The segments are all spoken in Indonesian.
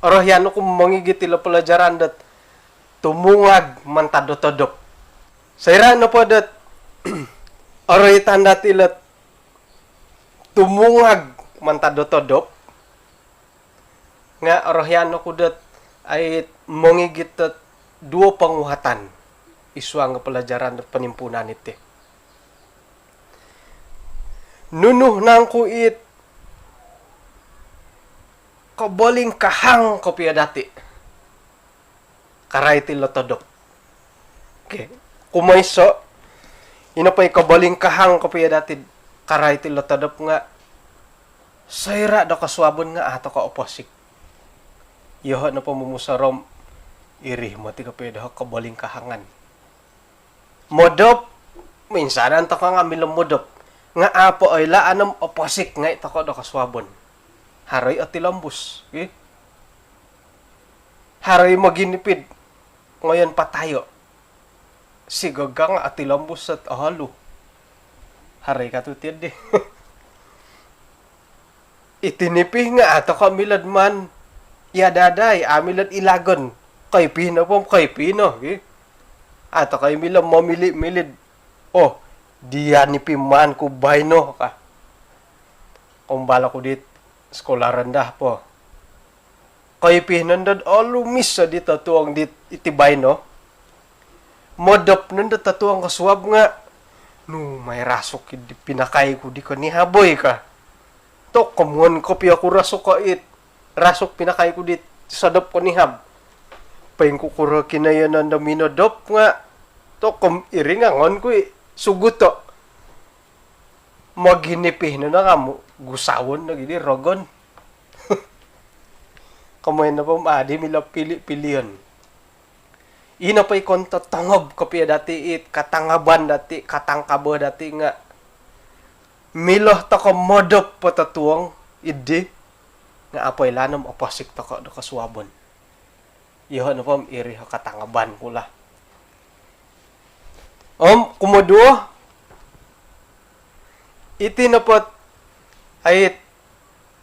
Orohyano kung mangigit ila pelajaran dat tumungag mantado-todop. Sayra na po dat oroy tanda tilat tumungag mantado-todop nga orohyano ko dat ay mangigit dat dua panguhatan iswa nga pelajaran dat panimpunan iti. Nunuh nang kuit kaboling kahang kopya dati. Karay ti lotodok. Okay. Kumayso, ino pa'y kaboling kahang kopya dati. Karay ti lotodok nga. Sayra do kaswabon nga ato ka oposik. Yoho na po mumusarom. Irih mo ti kopya do kaboling kahangan. Modop. Minsanan to ka nga milam modop. Nga apo ay laanam oposik nga ito ka do kaswabon. Haray at tilambus. Okay? Haray maginipid. Ngayon pa tayo. Sigagang at tilambus at ahalo. Haray katutid eh. Itinipih nga ato kamilad man. Yadaday, amilad ilagon. Kay pino po, kay pino. Okay? Ato kay milam mamili-milid. Oh, diyan nipiman ko bayno ka. Kumbala ko dit. Skolaran dah po. Kay pinandad alumis sa dito tuang dit itibay no. Modop nanda tatuang kaswab nga. No, may rasok di pinakay ko di ko ni haboy ka. To kamuan ko piya ko rasok ka it. Rasok pinakay ko dit sadop ko ni hab. Paing ko kura kinayan nanda minodop nga. To iringangon ko sugot to. Maginipih na nga mo. Gusawon na gini, rogon. Kamay na po maadi, mila pili-piliyon. Ina pa'y konta tangob kapya dati it, katangaban dati, katangkabo dati nga. Miloh ta ko modop patatuang, idi. Nga apoy lanam opasik ta ko kaswabon. Iho na po, iri katangaban kula. Kumuduo, iti na po, ay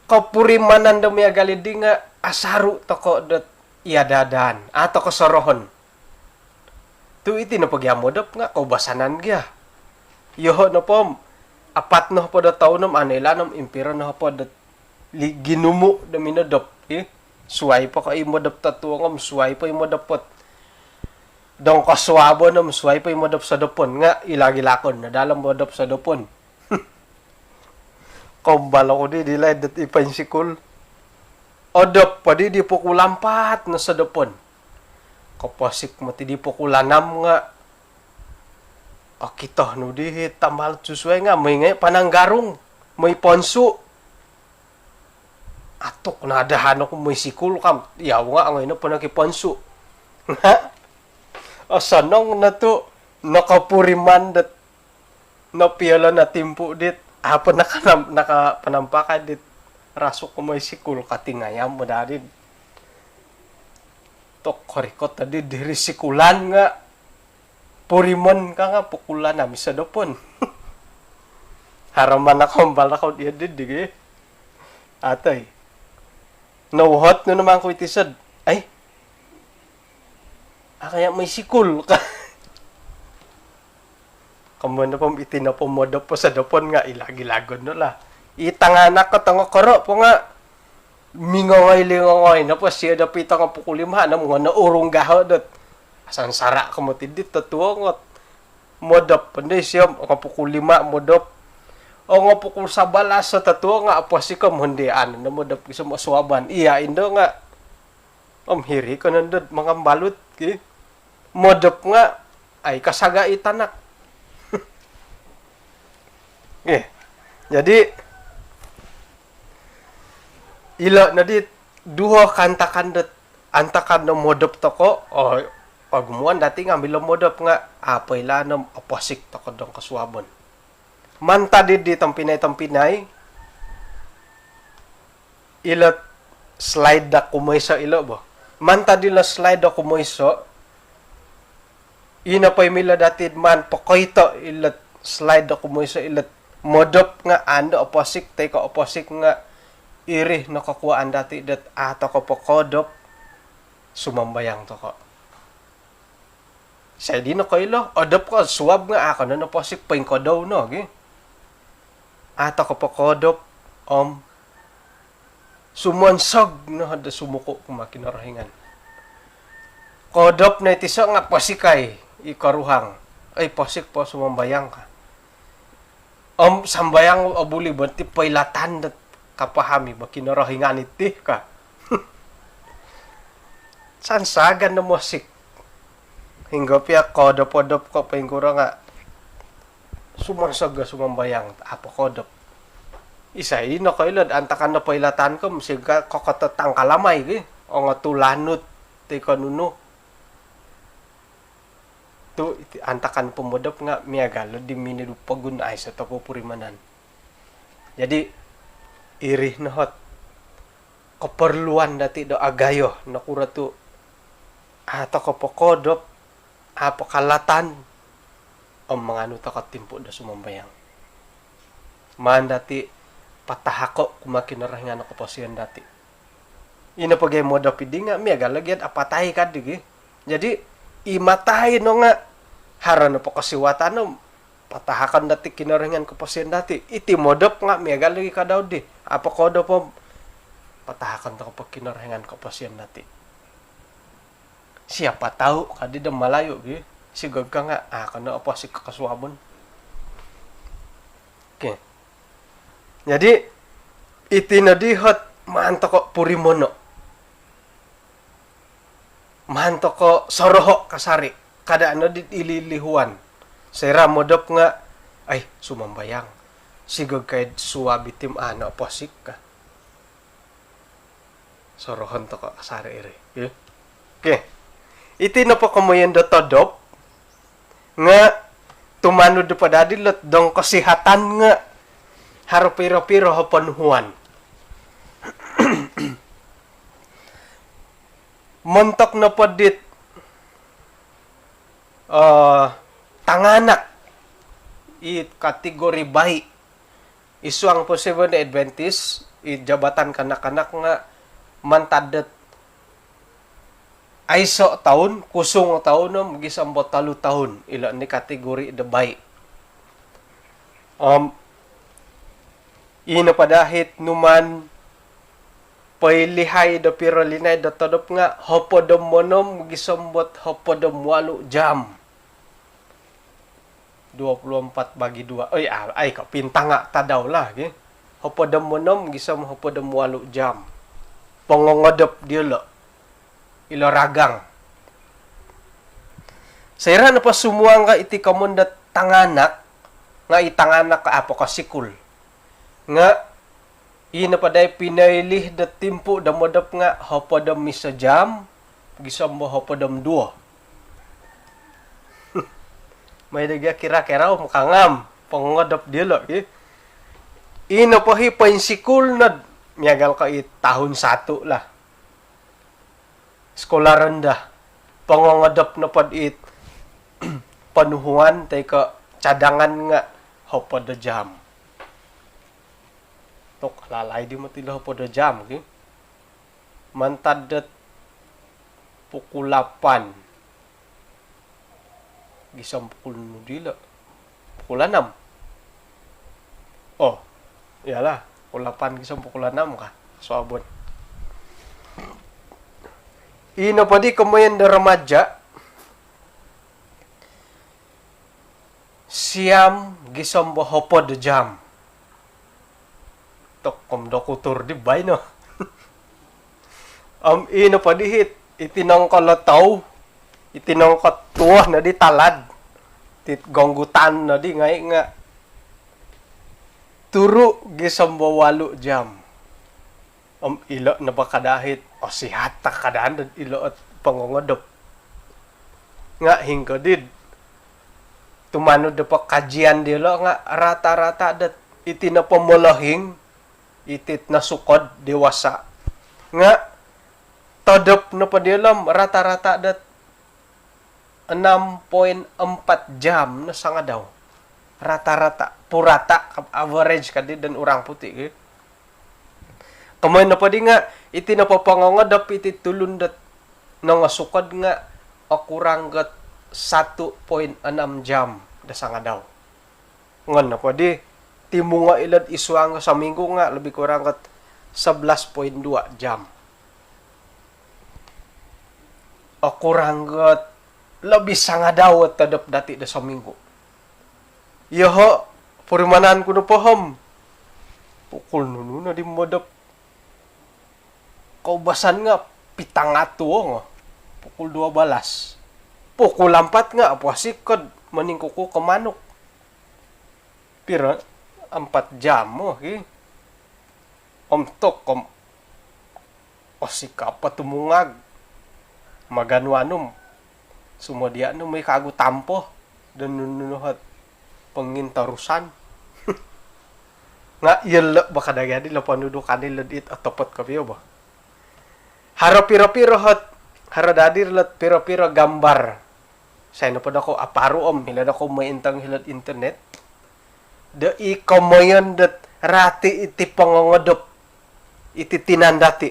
kapurimanan daw may agalidi nga asaru toko dat iadadan ato kasorohon. Tu iti na pagyamodap nga kaubasanan gya. Yoho na po apat na po da taonom anilanam impira na po dat ginumu da minodop. Suway pa ka imodap tatuangam suway pa imodapot. Dong kaswabo nam suway pa imodap sa dopon nga ilagilakon na dalam modap sa dopon. Kumbala ko di dilay dat ipansikul. Odop pa di po kulampat na sa dopon. Kapasik mo ti di po kulanam nga. Akita no di tamal susway nga. May ngay pananggarong. May ponso. Atok na adahan ako may sikul kam. Yaw nga ang ino pa nakiponso. Nga. Asanong na to. Nakapuriman dat. Napiala na timpo dit. Apa nakapanampakan dit rasok ko may sikul katingayam mo dadid. Tok korikot tadi diri sikulan nga. Purimon ka nga pukulan namin sa dopon. Haraman ako bala ko diya didig eh. Atay. Nauhot no naman ko itisad. Ay. Kaya may sikul ka. Kamu na pong itinapomodop po sa dopon nga ilagi-lagon no la. Itanganak ko tango karo po nga mingongay-lingongay na po siya dapita nga pukulimha na mga naurong gaho dot. Asan sara ka mo tidit tatuangot. Modop panday siya nga pukulima modop. O nga pukul sa balas sa tatuang nga apwasi ka mundian na modop sa maswaban. Iya indo nga hiri ko nandod mga balut ki. Modop nga ay kasaga itanak. Jadi ilo na dit duho kantakan det antakan no modop toko o pagmuan dati nga bilo modop nga apay lanom oposik toko dong kaswabon. Manta di tampinay ilo slide da kumoyso ilo bo. Manta di la slide da kumoyso ina pay mila dati man pokoyto ilo slide da kumoyso ilo modop nga ando oposik tay ka oposik nga irih no kakuaan dati dat ato ko pokodop sumambayang to ko. Say di no kailo, odop ko suwab nga ako no posik paing ko daw no gi. Ato ko pokodop sumonsog no hada sumuko kumakinarahingan. Kodop na itiso nga posikay ikaruhang. Ay posik po sumambayang ka. Sambayang abuli banti pailatan dat kapahami bakinarahingan iti ka. Sansagan na musik. Hingga pia kodop-kodop ko paingkura nga sumansag sumambayang apa kodop. Isa ino ko ilod antakan na pailatan ko msiga kokotetang kalamay gi o nga tulanut ti kanuno. Tu antakan pemodop nga miagalo di minidu pagun ay sa tapo purimanan. Jadi irih nohot keperluan dati do agayo nakura tu atau kepokodop apa kalatan manganu takatimpo da sumambayang. Man dati patahako kumakin rahingan ako posian dati. Ina pagay modop idi nga miagalo gyud apatay kadigi. Jadi imatay no nga harana po kasiwatan no patahakan dati kinaringan ko pasien dati iti modop nga miagal lagi ka daw di apa kodo po patahakan to ko kinaringan ko pasien dati siapa tahu kadi da malayo gi sigag ka nga kana apa si kakaswabon. Okay. Jadi iti na dihot manto ko purimono manto ko soroho kasari kada ano dit ililihuan sera modop nga ay sumambayang sigag kay suwabi tim ano posik ka sorohon to ko kasari iri. Okay. Iti na po kumuyen do todop nga tumano do padadi lot dong kasihatan nga harupiro-piro hapanhuan. Montok na po dit tanganak kategori bayi isuang po Seventh Adventist jabatan kanak-kanak nga mantadet aiso taon kusong taon no magisambot 3 taon ila ni kategori de bayi ina padahit numan pailihay do pirolinay do todop nga hopodom monom gisambot hopodom 8 jam 24 bagi 2 ay kapinta nga tadaw lah gi hopodom monom gisam hopodom 8 jam pangongodop dielo ilo ragang sayra na pa sumuang ka iti kamundat tanganak nga itanganak ka apo kasikul nga ina paday pinailih da timpo da modop nga hopodom misa jam gisam mo hopodom 2 may daga kira-kira mukangam pangodop dilo ina pa hi pansikul na miagal ka tahun 1 lah sekolah rendah pangongodop na pad it panuhuan tay ka cadangan nga hopodo jam tok lalay di mo tila hopodo jam mantadet pukul 8 gisam pukul dila pukul 6 iyalah pukul 8 gisam pukul 6 ka so abot ino pa di kamayan da remaja siam gisam hopod jam tok komdokutur di bay no ino pa di hit itinong kalataw itinong katuah na di talad tit gonggutan na di ngay nga turu gisam 8 jam ilo na bakadahit sihat ta kadaan ilo at pangongodop nga hingga did tumano da pa kajian dilo nga rata-rata dat iti na pamolahing itit na sukod dewasa nga todop na pa dilam rata-rata dat 6.4 jam na sanga daw rata-rata purata average kadi dan urang putih Kamay na pa di nga, iti napapangangadap iti tulun dat nangasukad nga akurang gat 1.6 jam dasa nga daw. Ngan na pa di, timo nga ilad iswa nga sa minggo nga, lebih kurang gat 11.2 jam. Akurang gat labis sa nga daw at tadap dati da sa minggo. Yaho, purimanan ko na paham. Pukul nuno na di modap. Kaubasan nga, pitangato nga. Pukul 12. Pukul 4 nga, apasikod. Maningko ko kamanok. Pero, 4 jam mo, okay? Omtok, sikapa tumungag. Maganwanom. Sumadian no may kago tampo. Dan nunuhat pangintarusan. Nga yun baka dagadi la panudukan nila dit at tapat kapiyo ba. Haro piro-piro hot. Haro dadi lat piro-piro gambar. Sayno pa ako aparo hilad ako maintang hilad internet. Da ikomoyon dat rati iti pangangodop. Iti tinandati.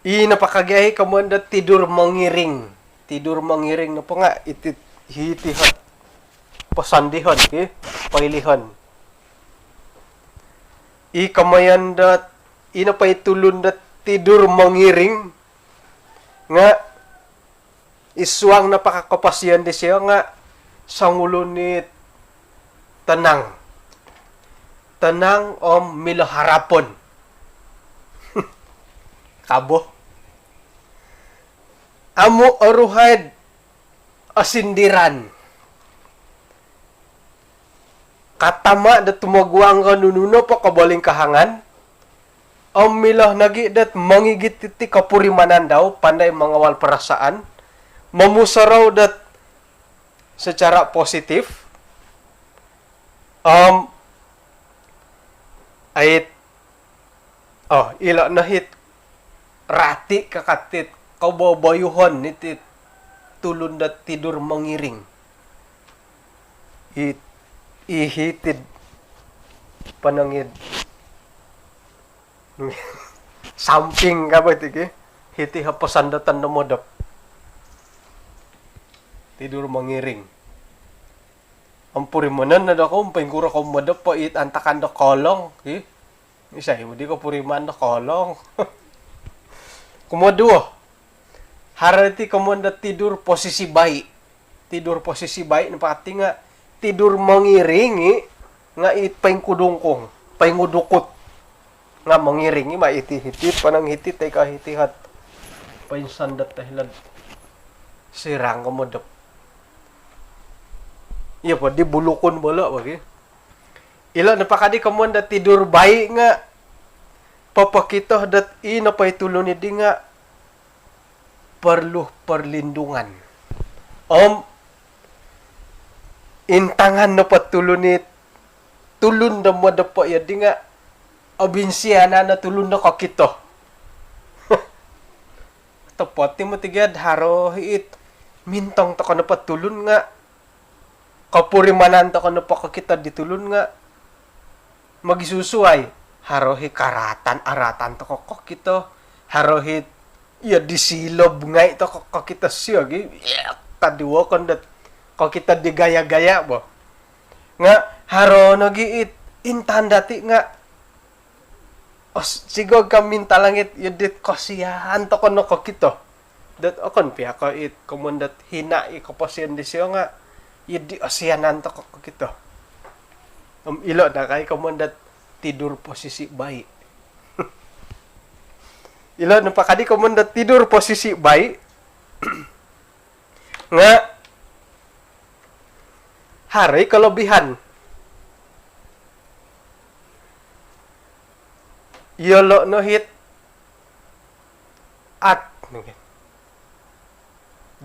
Napakagahi kamon dat tidur mangiring. Tidur mangiring na po nga iti hitihat. Pasandihon, pailihan. Kamayan dat, pa itulun dat tidur mangiring, nga, iswang napakakapasyan di siya nga, sangulo ni tanang. Tanang milaharapon. Kabo. Amo aruhad asindiran. Katama dat tumagwang ka nununo pa kabaling kahangan. Milah nagi dat mangigit iti kapurimanan daw, panday mangawal perasaan. Mamusaraw dat secara positif. Ila nahit rati kakatit kaubabayuhon niti tulun dat tidur mangiring. Ihitid panangid samping ka ba tiki hiti hapasandatan na modap tidur mangiring ampurimanan na dako paingkura ko modap pa antakan da kolong isa mo di ko puriman da kolong kumodo harati komanda tidur posisi baik napakati nga tidur mangiringi nga paing kudungkong, paing udukot nga mangiringi maiti-hitit panang hitit ay kahitihat paing sandat tahilad sirang kamodap. Iya pa di bulukon bala bagi. Ila napakadi kamon tidur baik nga papakita dat na paitulon ni di nga perlu perlindungan. Intangan na patulunit tulun na mo da po di nga abinsiyana na tulun na kakito. Tapos mo tigad haro hit mintang ta ka na patulun nga kapurimanan ta ka na pakakita di tulun nga magisusuay haro hi aratan ta kakito haro hit disilob nga ito kakita siya kadiwa kon dat kau kita digaya-gaya bo nga haro nagiit intan dati nga sigog kami talangit yudit kasiyahan to kono ko kito dat akon pia ko it kumundat hina ikapasyan di siya nga yudi asianan to ko kito ilo na kay kumundat tidur posisi baik ilo na pakadi kumundat tidur posisi baik nga hari kelebihan. Yolo no hit at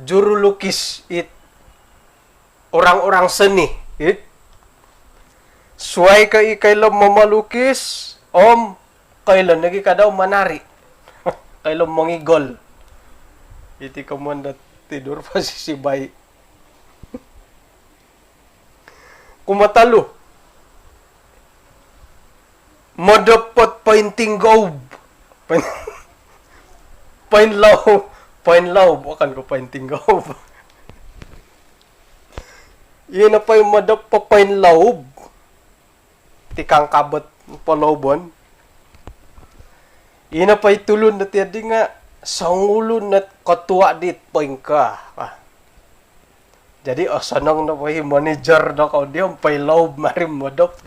juru lukis orang-orang seni suai ka ikailam mamalukis kailan lagi kadaw manari kailan mangigol iti kamanda tidur posisi baik kumatalo Madapot painting gob. Painlaw. Akan ko painting gob. Iyan na pa yung madapa painlaw. Tikang kabot palobon. Iyan na pa itulun na tiyadi nga. Sangulun na katuwa dit paing ka. Jadi sanang na pa yung manager na ka. Di ang painlaw marim madap.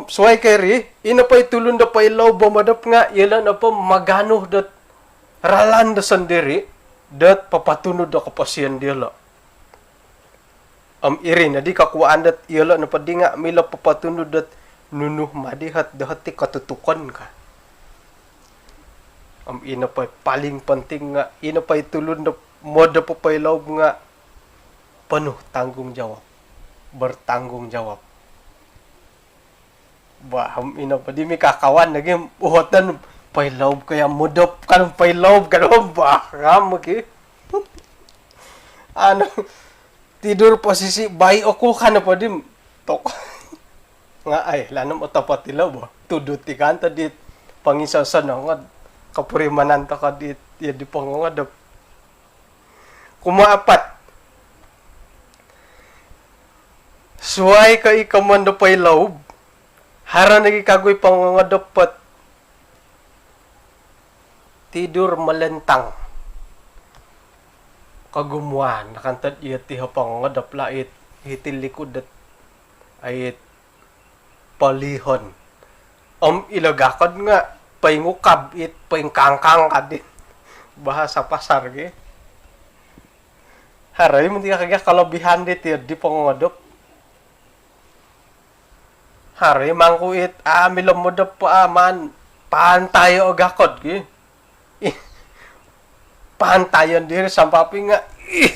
Suway keri, ina pa itulun na pailaw bumadap nga, ilan na pa magano dat ralan da sendiri, dat papatunod da kapasyan dila. Iri na di kakuaan dat ilan na pa di nga mila papatunod dat nunuh madihat dahati katutukan ka. Ina pa paling penting nga, ina pa itulun na moda pa pailaw nga, penuh tanggung jawab, bertanggung jawab. Ina pa di mi kakawan lagi uhotan pailaw kaya mudop kan pailaw kan maki tidur posisi bayi aku kan pa di tok nga ay lanam otapat tilaw ba tudut ti kan tadi pangisasan nga kapurimanan ta ka di ya di pangadap kumaapat suway ka ikamando pailaw hara nagi kagoy pangangadapat tidur melentang kagumuan nakantad iya tiha pangangadap lait hitil likod at ayit palihon ilagakad nga paingukab it paingkangkang kadin bahasa pasar ge haray mo di ka kagya kalabihan dit di pangangadap hari mangkuit milam mo da pa man pantayo agakod ki pantayon diri sampapi nga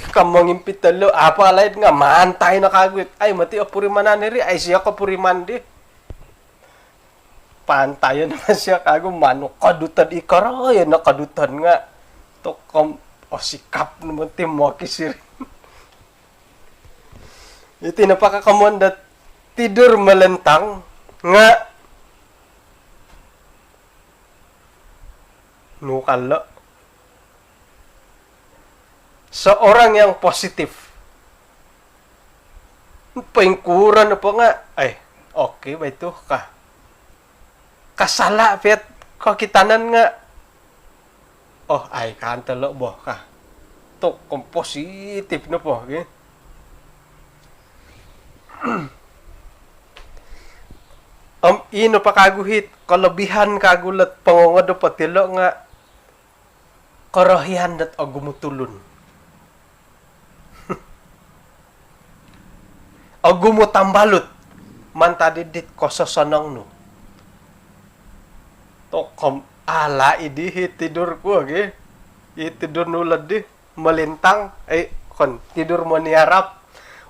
kamong impitalo apa lain nga mantay na kagwit ay mati apurimanan niri ay siya kapuriman di pantayon naman siya kago mano kadutan ikara yan nakadutan nga to sikap naman tim mo kisir iti napakakamon tidur melentang nga nukala seorang yang positif pengkuran apa nga ay okay ba ito ka kasala pet kakitanan nga ay kantalo bo ka to positif na po okay? Ino pa kaguhit, kalabihan kagulat pangongado patilo nga karahihan dat agumutulun. Agumutambalot man tadidit kososanang no. Tokom ala idihit tidur ko age. Itidur nulad di malintang tidur mo niarap.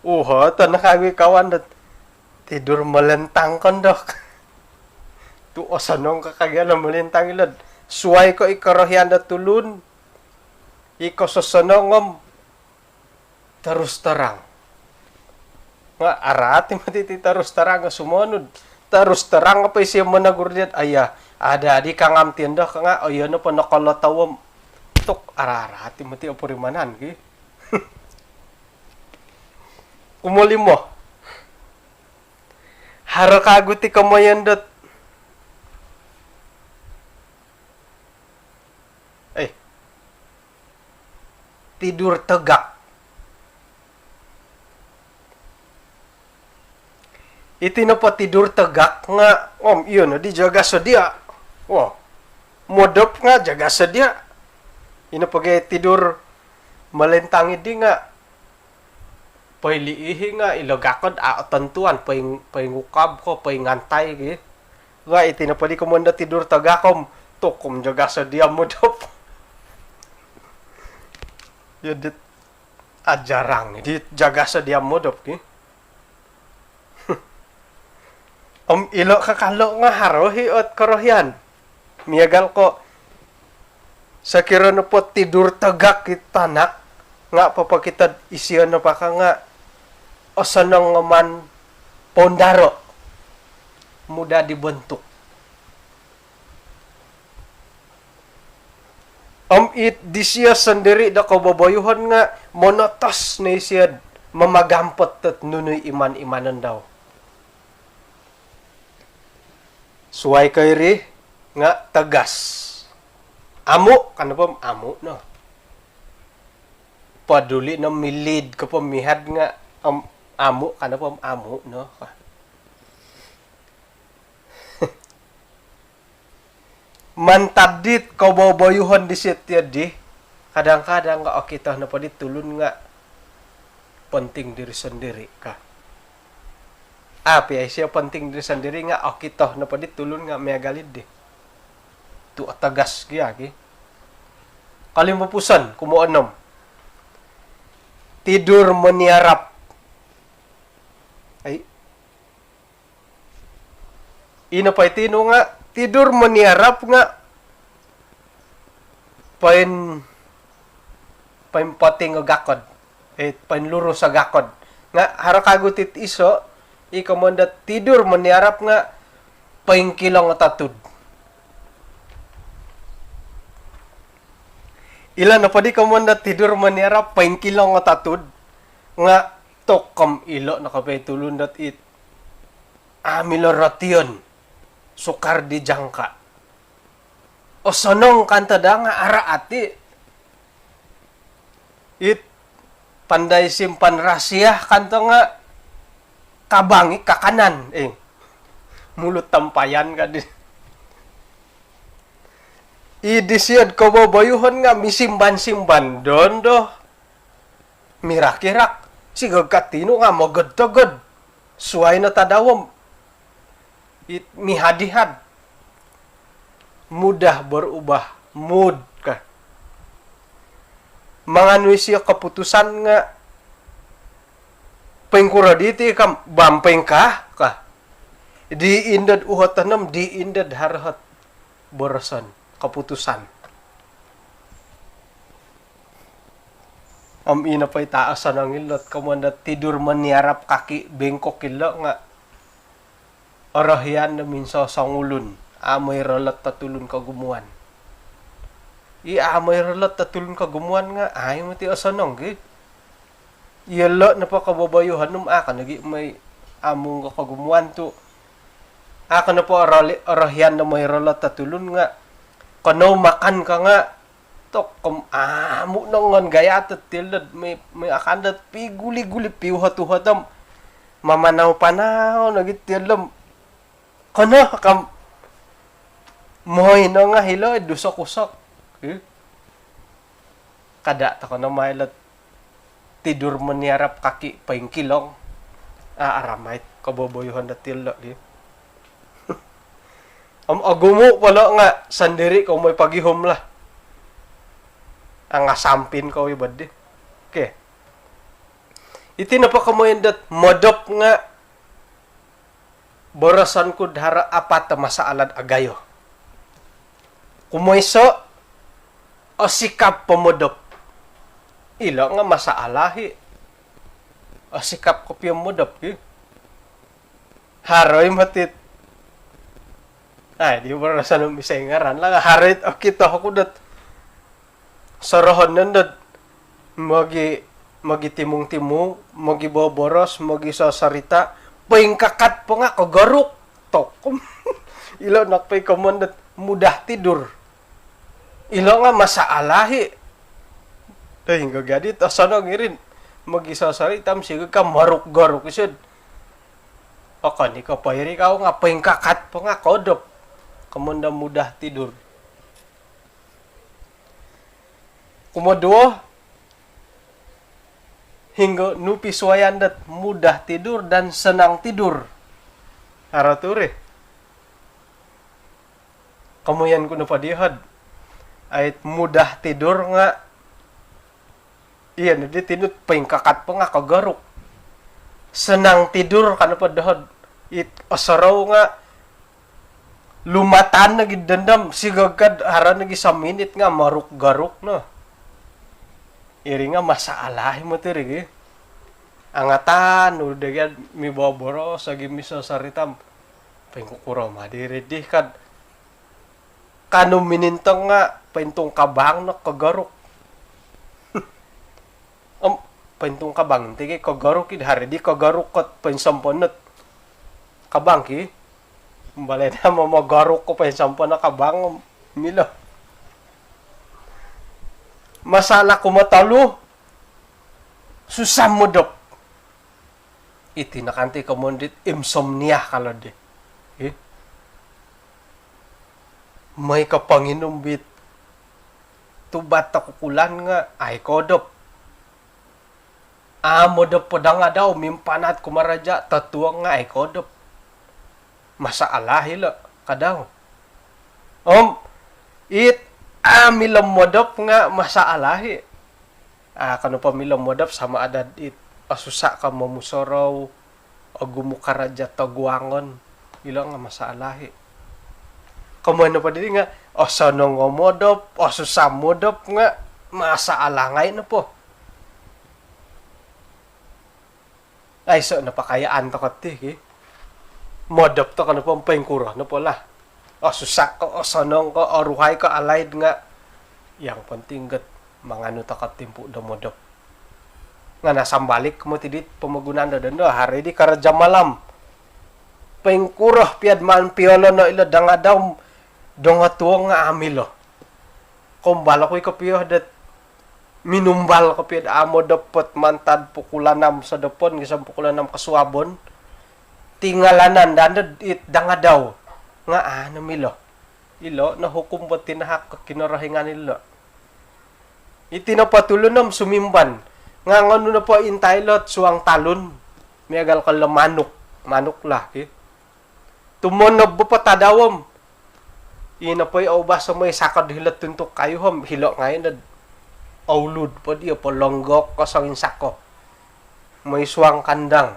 To nakagwi kawan dat tidur melentang kon dok. Tu osanong kakagyan melentang ilad. Suway ko ikarahian na tulun. Iko sasanongom. Terus terang. Nga arati matiti terus terang nga sumunod. Terus terang apa siya managur diyan. Ada di kangam tinda ka nga. Ayan na pa nakalatawam. Tok arati mati apurimanan. Umuli mo. Harakaguti kamayandot. Tidur tegak. Iti na pa tidur tegak nga. Iyon, di jaga sedia. Modop nga, jaga sedia. Ino pagay tidur malentangi di nga. Pailiihi nga, ilagakod, tentuan, paingukab ko, paingantay, nga, iti na pa di kumanda tidur tagakom, tukom jaga sedia modop. Yadit ajarang, di jaga sedia modop, ilo kakalo nga harohi at karohyan. Miyagal ko, sa kira na po tidur tagak kitanak, nga papakita isiyan na pa ka nga, asanang man pondaro mudah dibentuk. It disya sendiri da kababayuhan nga monotos na siya mamagampot at nunoy iman-imanan daw. Suway kay ri nga tagas. Amo, kanapam amo no. Paduli na milid ka pamihad nga amo, kanapam amo no. Mantadit kababayuhan di siya di kadang-kadang nga kita na pa tulun nga penting diri sendiri ka. Api ay siya penting diri sendiri nga kita na pa tulun nga may galid di. Tu atagas kaya ki. Kalimupusan kumuanom. Tidur meniarap. Ay. Ina pa itino nga tidur meniarap nga pain pating gakod pain luro sa gakod nga harakagutit iso ikamanda tidur meniarap nga pain kilong tatud ilan na padi kamanda tidur meniarap pain kilong tatud nga tokom ilo nakapay tulun dat it amiloration sukar di jangka. O sonong kantada nga ara ati. It panday simpan rahasia kanto nga kabangi kakanan. Mulut tampayan ka din. Idisiyad kababayuhan nga misimban-simban doon do. Mirakirak. Sigag katino nga magod-tagod. Suway na tadawam. Mihadihad mudah berubah mood ka mga siya kaputusan nga pengkura diti kam bampeng ka di indad uhatanam di indad harhat borosan kaputusan ina pa'y taasan ang ilot kamanda tidur meniarap kaki bengkok ilo nga arahyan na minsa sangulun amoy ralat tatulun kagumuan amoy ralat tatulun kagumuan nga ay mo ti asanong gi yelo na pa kababayuhan num nagi may among kagumuan to na po arahyan na may ralat tatulun nga kano makan ka nga tok amo nongon gayat at tilad may akandat piguli-guli piuhat-uhatam mamanaw-panaw nagitilam kono kam moy no nga hilo dusok-usok. Kada ta kono mailat tidur meniarap kaki paing kilong. Aramay kaboboyuhan da tilo di. Agumo pala nga sandiri ko may pagihom lah. Ang asampin ko ibad di. Okay. Iti na pa kamoyendat modop nga borasan ko dhara apat masaalad agayo. Kumoyso o sikap pemodop. Ilo nga masaalahi. O sikap ko pemodop. Haroy matit. Ay, di borasan ng bisay ngaran lang. Harit o kita ako dat. Sarahan nandat. Magitimong-timong. Magiboboros. Magisasarita. Paing kakat po nga, kagaruk. Tokom. Ilaw nakpay kamandat, mudah tidur. Ilaw nga masaalahi. Hingga gadit, asana ngirin. Magisasari, tam sige ka maruk-garuk isod. Aka ni kapayri ka nga, paing kakat po nga, kodop. Kamanda mudah tidur. Kumadua, hingga nupiswayan dat mudah tidur dan senang tidur. Harature. Kamuyan ko na padihad. Ay mudah tidur nga. Iyan, di tinut paingkakat pa nga kagaruk. Senang tidur ka na padihad. Asaraw nga. Lumatan na gidandam. Sigagad hara na sa minute nga maruk-garuk no. Iri nga masaalahi mo tiri. angatan udah kan mi bawa boros lagi miso saritam pengkukuro madiri dih kan kanu minintong nga pentung kabang na kagarok pentung kabang tigi kagarok ki hari di kagarok kat pensamponot kabang ki balay na mo garok ko pensampon na kabang milo masalah ko matalo susah modok iti nakanti kamondit insomnia kalau de may kapanginom bit tubat takukulan nga ay kodop modop podang nga daw mimpanat kumaraja tatuang nga ay kodop masalah hila kadaw milam modop nga masaalahi kano pa milam modop sama ada it asusa ka mamusaraw o gumukaraja taguangon ilang nga masaalahi kamano pa din nga sanong nga modop susah modop nga masaalangay na po ay so napakayaan to kati modop to kano pa pengkura na pala susah ko sanong ko ruhay ko alaid nga yang penting gat mangano ta katimpo da modop nga nasambalik mo tidit pamagunan da dendo hari di karaja malam pengkurah piad man piolo no ilo danga daw donga tuong nga amilo kumbala ko'y kapiyo dat minumbal kapiyo amo dapat mantad pukulanam sa dapon gisang pukulanam kasuabon tingalanan dandad it danga daw nga milo ilo na hukum ba't tinahak kinarahingan nilo itinapatulunam sumimban nga ngano na po intaylot suang talon miagal ka manok lah tumonob pa tadawam ina po yung basa mo sakad hilat tuntok kayo ham hilo ngayon na aulud po diyo po longgok kasang insako may suang kandang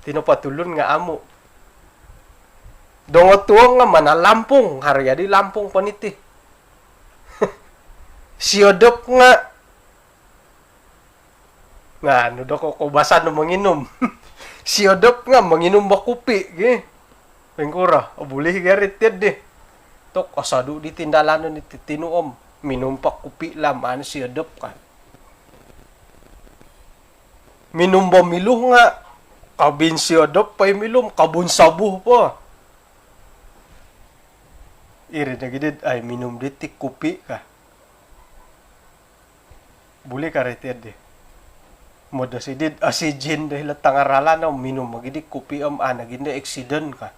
tinapatulun nga amo dongo tuong nga manalampong harya di lampong paniti siyodok nga ano do ko basa no manginom siyodok nga manginom bakupi pengkura boleh garit deh tok asadu di tindalanan ni tinuom minum pak kupi lam siyodok kan minum miluh nga kabin siyodok pay milum kabun sabuh po iri na gidid ay minum ditik kupi ka boleh karetir deh moda sidid asigin dahil tangaralan na minum magidik kupi nagindi accident ka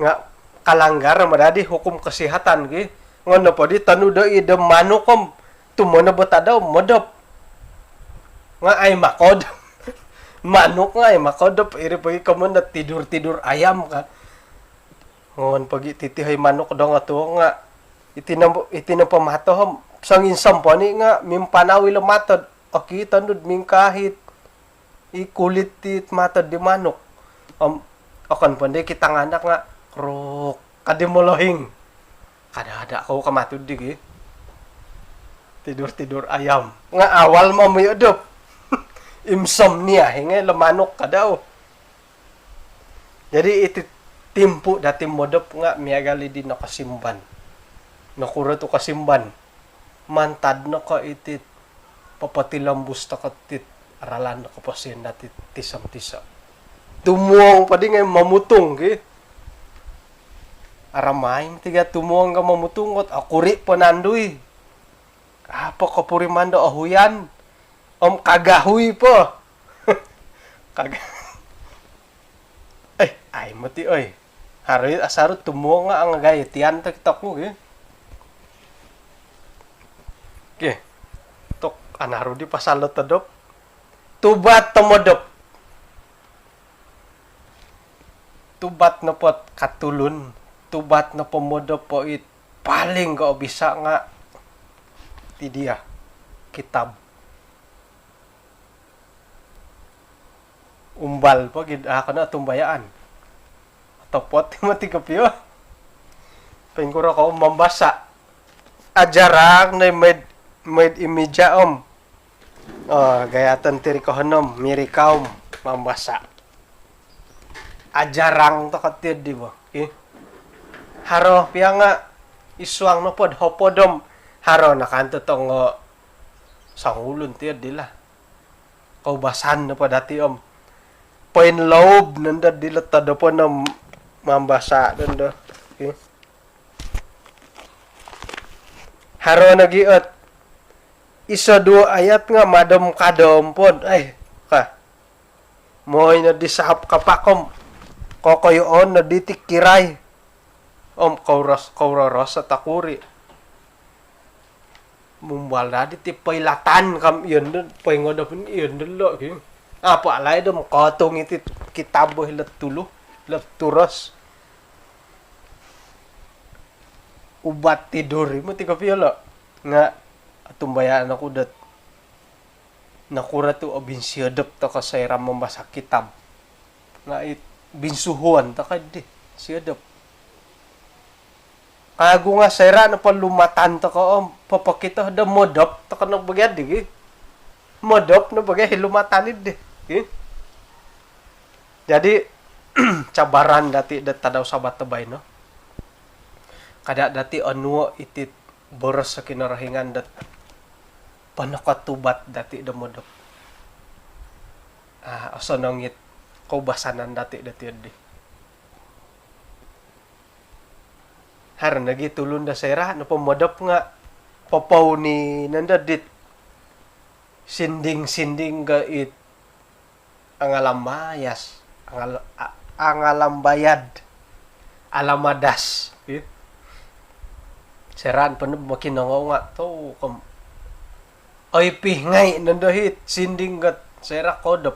nga kalanggar madadi hukum kesehatan ngono po di tanu da ide manukom tumono betadaw modop nga ay makod manuk nga ay makodop iri pagi kamon na tidur ayam ka ngon pagi titihay manuk daw nga tuwa nga itinam pamatohom sangin sampani nga mimpanawi lamatod aki tanud mingkahit ikulit tit matod di manuk akan pandai kita nganak nga krok kadimulohing kada ako kamatod di tidur ayam nga awal mo mayodop insomnia hinga lamanok kadaw jadi itu timpu datim modop nga miagali di nakasimban nakura to kasimban mantad na ka itit papatilambus ta katit aralan na kapasin natit tisam-tisa tumuong pa di ngay mamutong aramaing tiga tumuong ka mamutungot akuri panandoy apa kapuri mando ahuyan kagahuy po ay mati harit asarot tumuong nga ang gayetian taktak mo tok anaro di pasalot tadop tubat tomodop tubat na pot katulun tubat na pomodop po paling ko bisa nga ti dia kitab umbal po gid ako na tumbayaan topot mati kapyo pengkura ko mambasa ajarang na med made in meja gayatan tiri kohanom mirikaum mambasa ajarang to katid di ba haro pianga iswang no pod hopodom haro nakanto tong sangulun tiad dila kaubasan na pa dati point lobe nanda dilata do po na mambasa nanda haro nagiot isa dua ayat nga madam kadom pod ay ka moy na disahap kapakom kokoyon na ditikiray kauros sa takuri mumbala di tipay latan kam iyon dun pay ngodapin iyon dun lo apa alay dun kotong iti kitabo hilat tulo hilat turos ubat tidur mo tika piyalo nga atumbayaan ako dat nakura to o binsiyadap ta kasayram mambasa kitab nga binsuhuan ta kadi siyadap kago nga sayra na palumatan ta ka papakita da modop ta ka nagbagyad di modop na bagay lumatanid di jadi cabaran dati data daw sabat tabay no kada dati anuo itit boros sa kinarahingan dat panakatubat dati da modop asa nangit kaubasanan dati di har nagi tulun da sayra no pamodop nga papaw ni nanda dit sinding ga it ang alamayas ang alambayad alamadas seran pa makinangaw nga to ay pingay nandahit sinding gat sera kodop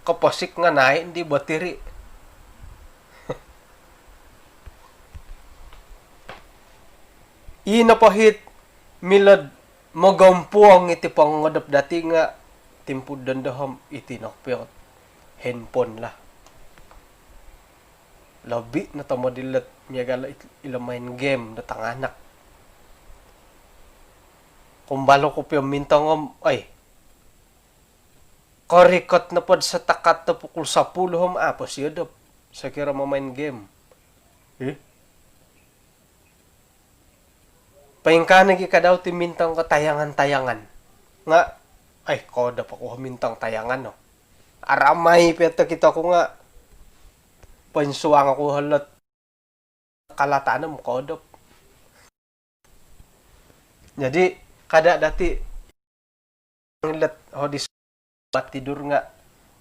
kapasik nga nahi hindi batiri inapahit milad magampuang iti pangodop dati nga timpud dandaham iti nakpiyot handphone la labi na tamadilat niya gala ilamain game na tanganak kumbalo ko piyo mintang ay korikot na pod sa takat na pukul 10 apos yodop sa kira mamain game paingkanig ikadaw ti mintang katayangan nga ay koda pa ko mintang tayangan no aramay peta kita ko nga pansuwang ako halat kalatanam kodop jadi kada dati let hodis bat tidur nga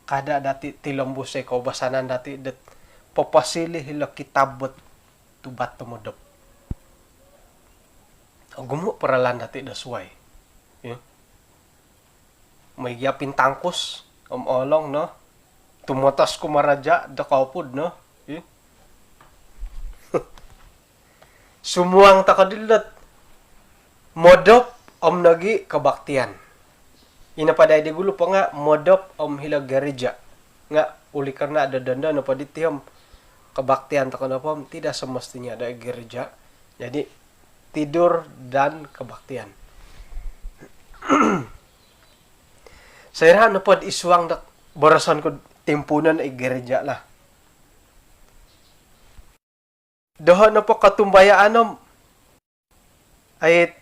kada dati tilambus ay kaubasanan dati det papasili hila kitabot tubat tumodop gumo paralan dati dasway may yapin tangkos olong no tumotas ko maraja da kaupod no sumuang takadilat modop nagi kabaktian inapaday di gulo pa nga modop hilag gereja nga uli karna ada danda na paditiyam kabaktian takanapam tidak semestinya ada gereja jadi tidur dan kebaktian saya na pod iswang dak barasan ko timpunan ay gereja lah doha na po katumbayaan ay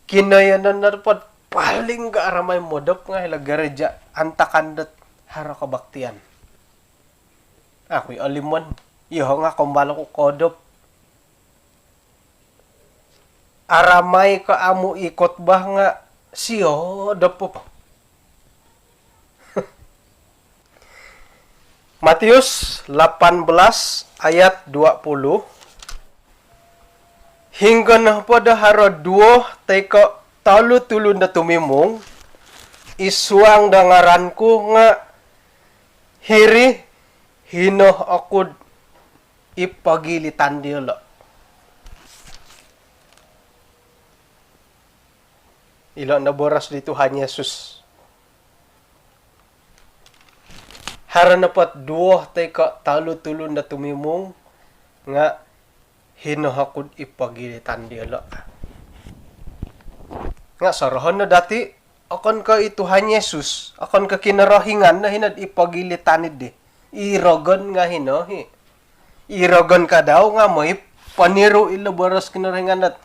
kinayanan na po paling kaaramay modop nga hila gereja antakandat hara kabaktian ako'y alimon iho nga kumbalo ko kodop aramay ka amo ikot ba nga siyo dapo Matius 18 ayat 20 hingga na pada haro 2 teka talu-tulun na tumimong iswang dangaranku nga hiri hino akod ipagilitan dilo ilo na boras di Tuhan Yesus haranapat 2 teka talu-tulun na tumimong nga hinohakod ipagilitan dilo Nga sorohon na dati akon ka Tuhan Yesus, akon ka kinarahingan na hinad ipagilitanid di. Irogon nga hinohi. Irogon ka daw nga mo paniro ilo boros kinarahingan at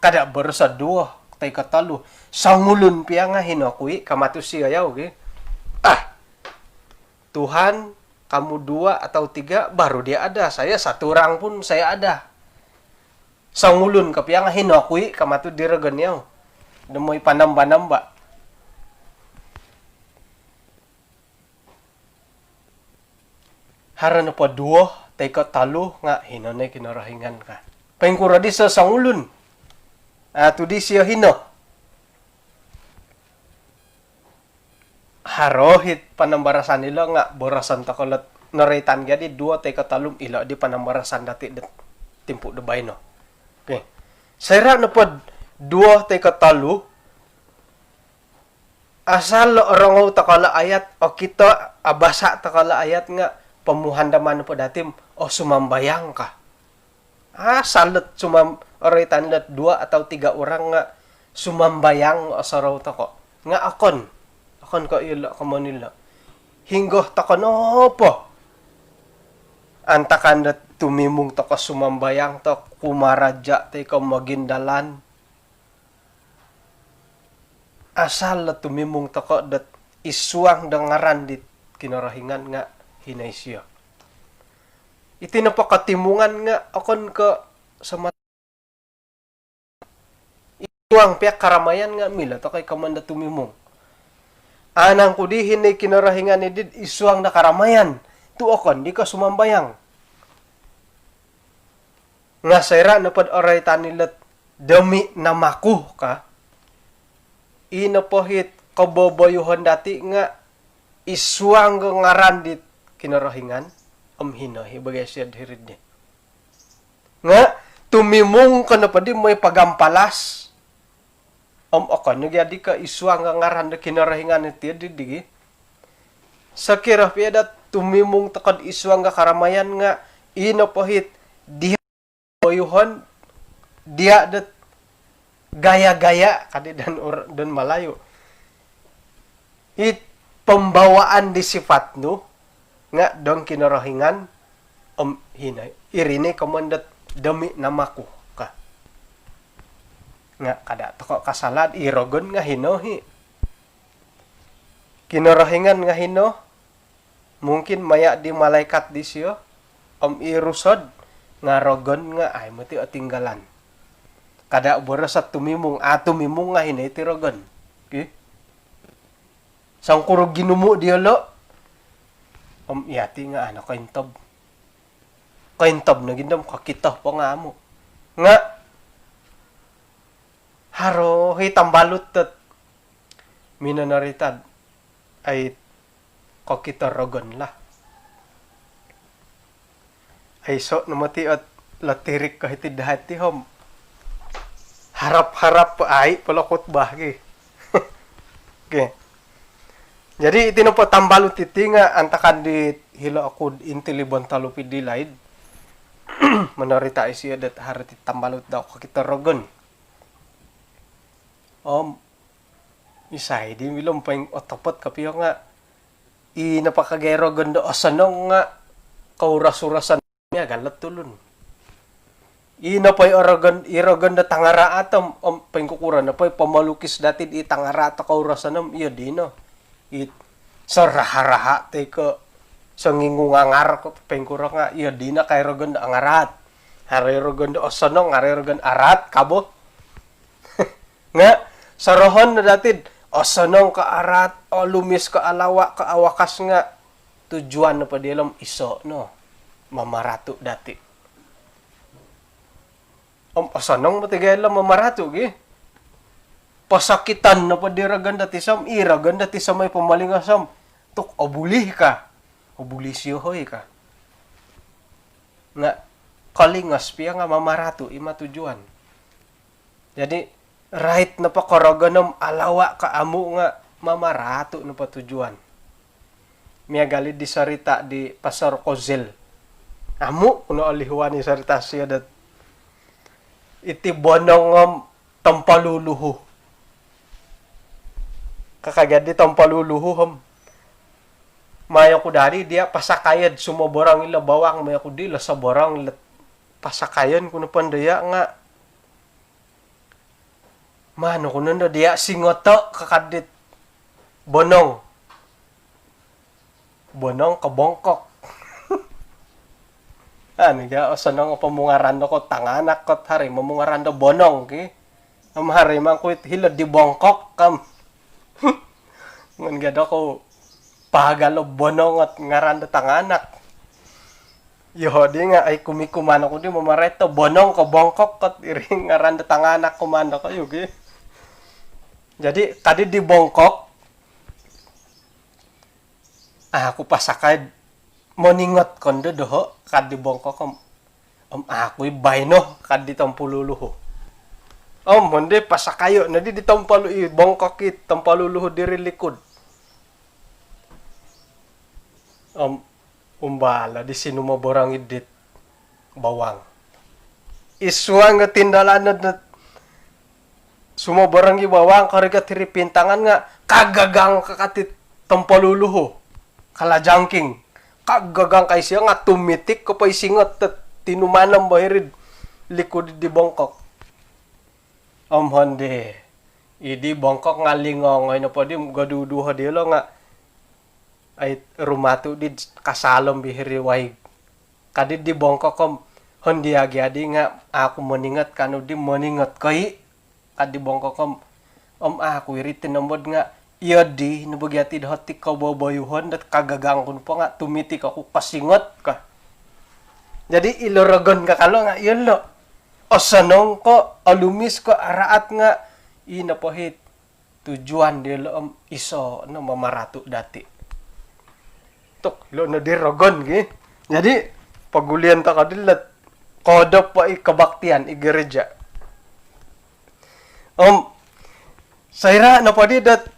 kada boros sa duwa tay katalo. Sangulun piya nga hinokui kamatusi ayaw gi. Tuhan kamu 2 atau 3 baru dia ada. Saya 1 orang pun saya ada. Sangulun kapiya nga hinokui kamatu diragan yaw. Demoy panamba-namba. Haran pa 2 tay katalo nga hinanay kinarahingan ka. Pengkura di sa sangulun. Atu di siya hino. Harohit panambarasan nila nga borasan takolat naretan gadi 2 tay katalum ila di panambarasan dati timpu debay no. Okay. Sera na pod 2 tay katalu asal orang takala ayat o kita abasa takala ayat nga pamuhandaman po datim o sumambayang ka. Salat retan lat 2 atau 3 orang nga sumambayang o saraw tako. Nga akon ka ila ka Manila. Hinggo takon opo. Antakan dat tumimong tako sumambayang to kumaradya tay ka magindalan. Asal la tumimong tako dat isuang dangaran dit kinarahingan nga hinay siya. Iti napakatimungan nga akon ka sa isuang piyak karamayan nga mila to kay kamanda tumimong. Anang ko di hinay kinarahingan ni dit isuang nakaramayan. Tuokon, di ka sumambayang. Nga sayra na pad oray tanilat dami namaku ka. Inapohit kaboboyuhon dati nga isuang ngaran dit kinarahingan. Hinohi bagay siya dirid ni. Nga tumimong ka na pa di may pagampalas. Ako, nagyadi ka isuang ngaran na kinarahingan iti didigi. Sa kirapiyada tumimong takad isuang nga karamayan nga inapohit diha boyuhon dia dat gaya-gaya kadi dan malayo. It pembawaan di sifat no nga dong kinarahingan hinay irine kamandat dami namaku ka. Nga kada toko kasalad irogon nga hinohi. Kinarahingan nga hino mungkin maya di malaikat di siyo irusod nga rogon nga ay mati tinggalan. Kada boras at tumimong nga hinay ti rogon. Okay? Sang kurog ginumo diolo yati nga ano kaintob. Kaintob na gindam kakita pa nga mo. Nga haro hitambalot tat minanaritad ay kakita rogon la. Ay so namati at latirik kahit idahati hom. Harap-harap ay palakot bahagi. Okay. Jadi itino po tambalot iti nga antakan di hila ako intilibon talupid dilaid. Manarita siya dat harati tambalot daw kakita rogon. Isay di milom pa yung otopot kapiyo nga napakagero ganda asanong nga kaurasurasan niya galat tulun. Napay iragan na tangara atam pengkukura na pay pamalukis dati di tangara ta kaurasanam iya di no. Sa raha-raha te ko sa ngingungangar ko pengkura nga iya di na kay ragan angarat. Hari ragan asanong hari ragan arat kabo. Nga sa rohon na dati sanong ka arat o lumis ka alawa ka awakas nga tujuan na pa dilam iso no mamarato dati. Sanong matigay lang mamarato gi. Pasakitan na pa diragan dati sam iragan dati sa may pamalingasam tuk obulih ka. Obulisyohoy ka. Nga kalingas piya nga mamarato ima tujuan. Jadi right na pa karaganam alawa ka amo nga mamarato na pa tujuan. Miya gali di sarita di Pasar Kozel. Amo kuno alihuan ni sarita siya dat iti bonong tampaluluho. kakagad di tampaluluho ham. Maya ko dari dia pasakayad sumaborang ila bawang maya ko di la sa borang pasakayan kuno pandaya nga. Mano kuno na dia singoto kakadit bonong. Bonong kabongkok. Ano ya, o sanang pamungarando ko tanganak ko hari mamungarando bonong ki. Am hari man ko hilad di bongkok kam. Ngan gado ko pagalo bonong at ngarando tanganak. Yo di nga ay kumikumano ko di mamareto bonong ko bongkok kat iring ngarando tanganak kumano ko yugi. Jadi tadi di bongkok aku pasakay moningot kondo doho kad di bongkok aku bayno kad di tampululuho. Monde pasakayo na di tampalu bongkok it tampaluluho diri likod. Umbala di sino maborang idit bawang. Iswa nga tindalan na sumaborang bawang karega tiri pintangan nga kagagang kakatit tampaluluho. Kalajangking. Kagagang kay siya nga tumitik ko pa isingot at tinumanang bahirid likod di bongkok. Honde. Idi bongkok nga lingong ay po di gaduduha di lo nga ay rumatu di kasalom bihiri waig. Kadid di bongkok kom hondi agi nga ako moningat kanu di moningat kay kadi bongkok kom aku iri tinambod nga iya di nabagyati dahati ka babayuhan dat kagagang kun pa nga tumitik ako pasingot ka. Jadi ilorogon ka kalo nga yun lo. O sanong ko alumis ko araat nga inapahit tujuan di lo iso no mamaratu dati. Tok lo na di rogon gi. Jadi pagulian ta kadilat kodop pa ikabaktian igereja. Saira na padi dat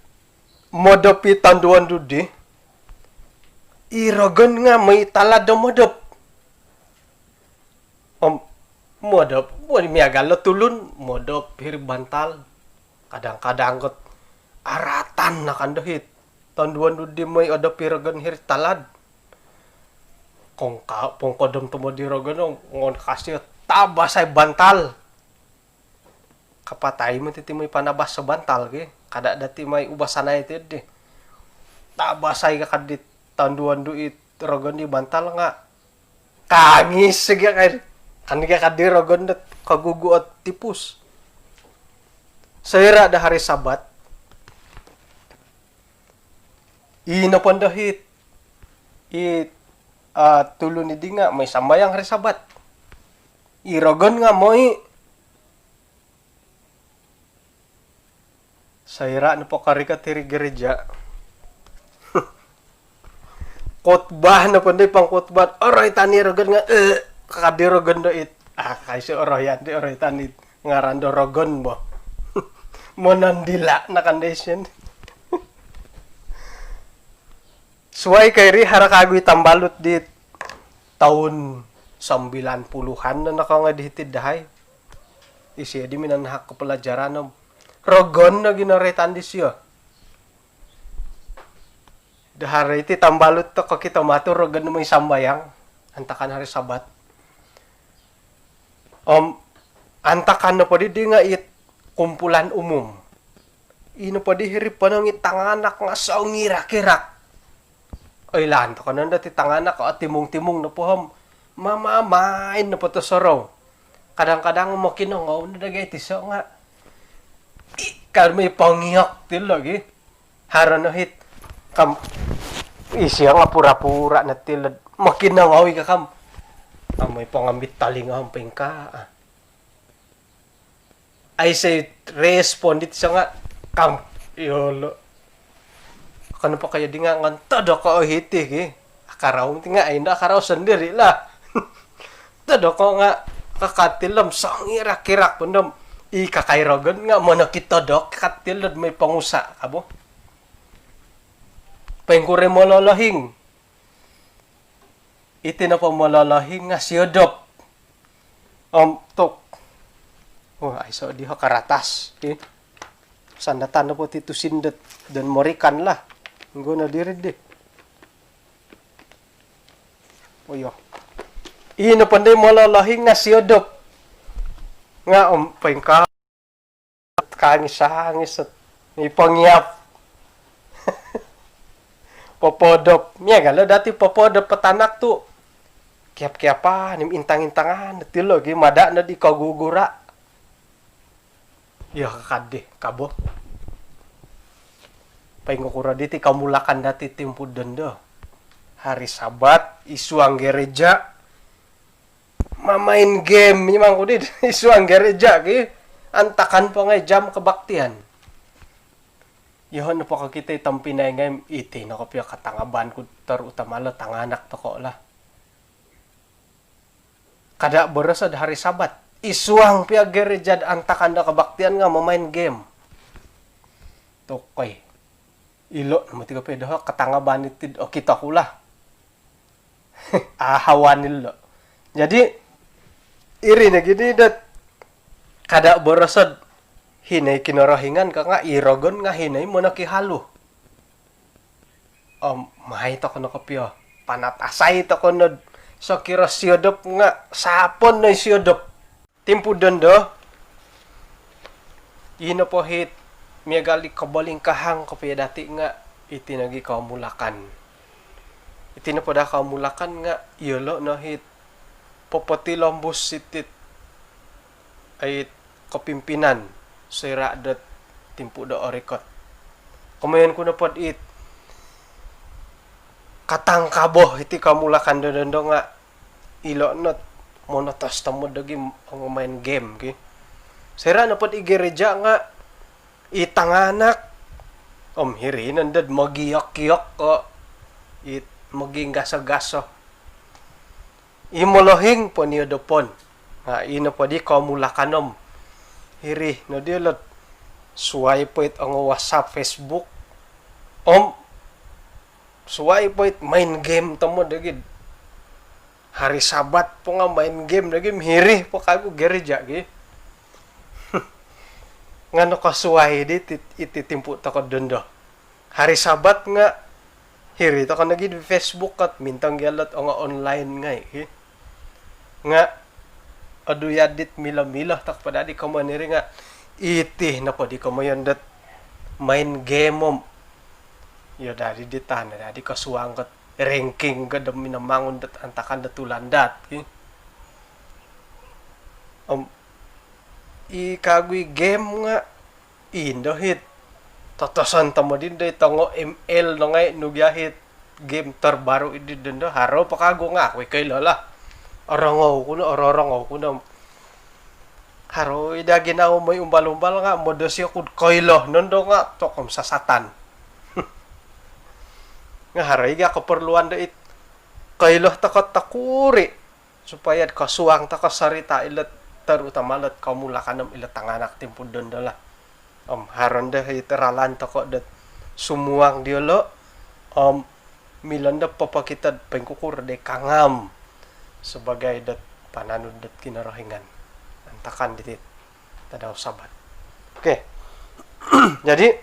modopi tanduan dudi irogon nga may talad do modop. Modop wani miagalo tulun modop hir bantal kadang-kadang got aratan na kandohit tanduan dudi may odop irogon hir talad kung kodom tumo di rogon ngon kasih tabasay bantal kapatay mo titi may panabas sa bantal ke kada dati may ubasanay ito di tabasay ka kadit tanduan duit rogon di bantal nga kangis sige kay kaniga kadi rogon dat kagugu at tipus sayra da hari sabat inapandahit tulo ni di nga may sambayang hari sabat irogon nga moy sayra na po karika tiri gereja kotbah na po di pang kotbah oray tani rogon nga kakadi rogon do it kasi oray yan di oray tani ngarando rogon mo monandila na condition suway kayri harakagoy tambalot di taon 90-an na nakangadihitid dahay isya di minanahak kapalajaran ng rogon na ginaretan di siya. Dahari iti tambalot to kakita mato rogon na may sambayang. Antakan hari sabat. Antakan na po di nga it kumpulan umum. Ino po di hirip pa nang itanganak nga sa ngirak-irak. Ay lanto ka nanda ti tanganak at timong-timong na po ham. Mamamain na po to saraw. Kadang-kadang mo kinungaw na dagay ti so nga. May pangiyok til lagi. Haron no hit kam isya nga pura-pura na tilad. Makinangawi ka kam. May pangambit talingam pingka. I say respondit siya nga kam yolo. Kano pa kaya di nga todo ko hitik eh. Akaraw nga ay na akaraw sendiri lah. Todo ko nga kakatilam sang irak-irak pundam. Ikakairogon nga mo nakitodok katilod may pangusa abo. Pengkure mo lolohing. Iti na po mo lolohing nga siyodop. Tok. Ay so di ho karatas. Okay? Sanda tanda po tito sindet dan morikan lah. Guna diri deh. Oh yo. Ino pandai malalahing nga siyodop. Nga pengka kangis at may pangyap. Popodop. Miya galo dati popodop patanak tu. Kiap-kiapa nim intang-intangan natilo gi mada na di kagugura. Ya kakade kabo. Paingukura diti kamulakan dati timpu dendo. Hari Sabat isuang gereja mamain game memang kudit isuang gereja ki antakan pa ngay jam kebaktian. Yohon po ka kita tampinay ngay iti no kapya katangaban ko terutama lo tanganak toko lah. Kada berasa hari Sabat isuang pia gereja antakan da kebaktian nga mamain game. Tokoy. Ilo naman tiga pedo katangaban itid o kita kula. Ahawanil lo. Jadi iri na gini dat kada borosod hinay kinorohingan ka nga irogon nga hinay mo nakihalu. Mahay to kono kapyo. Panatasay to kono so kira siyodop nga sapon na siyodop. Timpu dondo ino po hit miyagali kabaling kahang kapya dati nga itinagi kamulakan. Itina po da kamulakan nga yolo no hit popoti lombus sitit ay kapimpinan sira dat timpu da orikot. Kumayan ko na pod it katang kaboh iti kamulakan dondo nga ilo not monotos tamo dagi ang main game ki. Sira na pod igereja nga itanganak hiri nandad magiyok-kiyok ko it maging gaso-gaso. Imolohing po niyo dopon. Ino po di kamulakanom. Hiri, no di lot. Suway po it ang WhatsApp, Facebook. Suway po it main game tamo dagid. Hari Sabat po nga main game dagid. Hiri po kago gereja gi. Ngano ka suway di ititimpu ta ko dondo. Hari Sabat nga hiri ta ka nagid Facebook at mintang gyalot nga online nga nga aduyadit mila-mila tak padadi ka maniri nga iti na po di ka mayon dat main game mo yo dadi ditan dadi ka suwangkat ranking ka dami namangon dat antakan datulandat ikagui game nga indo hit totosan tamo din day tango ML no ngay nugyahit game terbaru idi dendo haro pakago nga ako kay lola orangaw ko na haro ida ginaw may umbal-umbal nga modos yo kud koylo nondo nga tokom sa satan nga haro iga keperluan da it koylo takot takuri supaya kasuang ta kasarita ilat terutama lat kamulakan ilat tanganak timpun dondo lah haron dah iteralan toko dat sumuang diolo milanda papakita pengkukur de kangam sebagai dat pananud dat kinarahingan antakan ditit tadaw Sabat. Oke. Jadi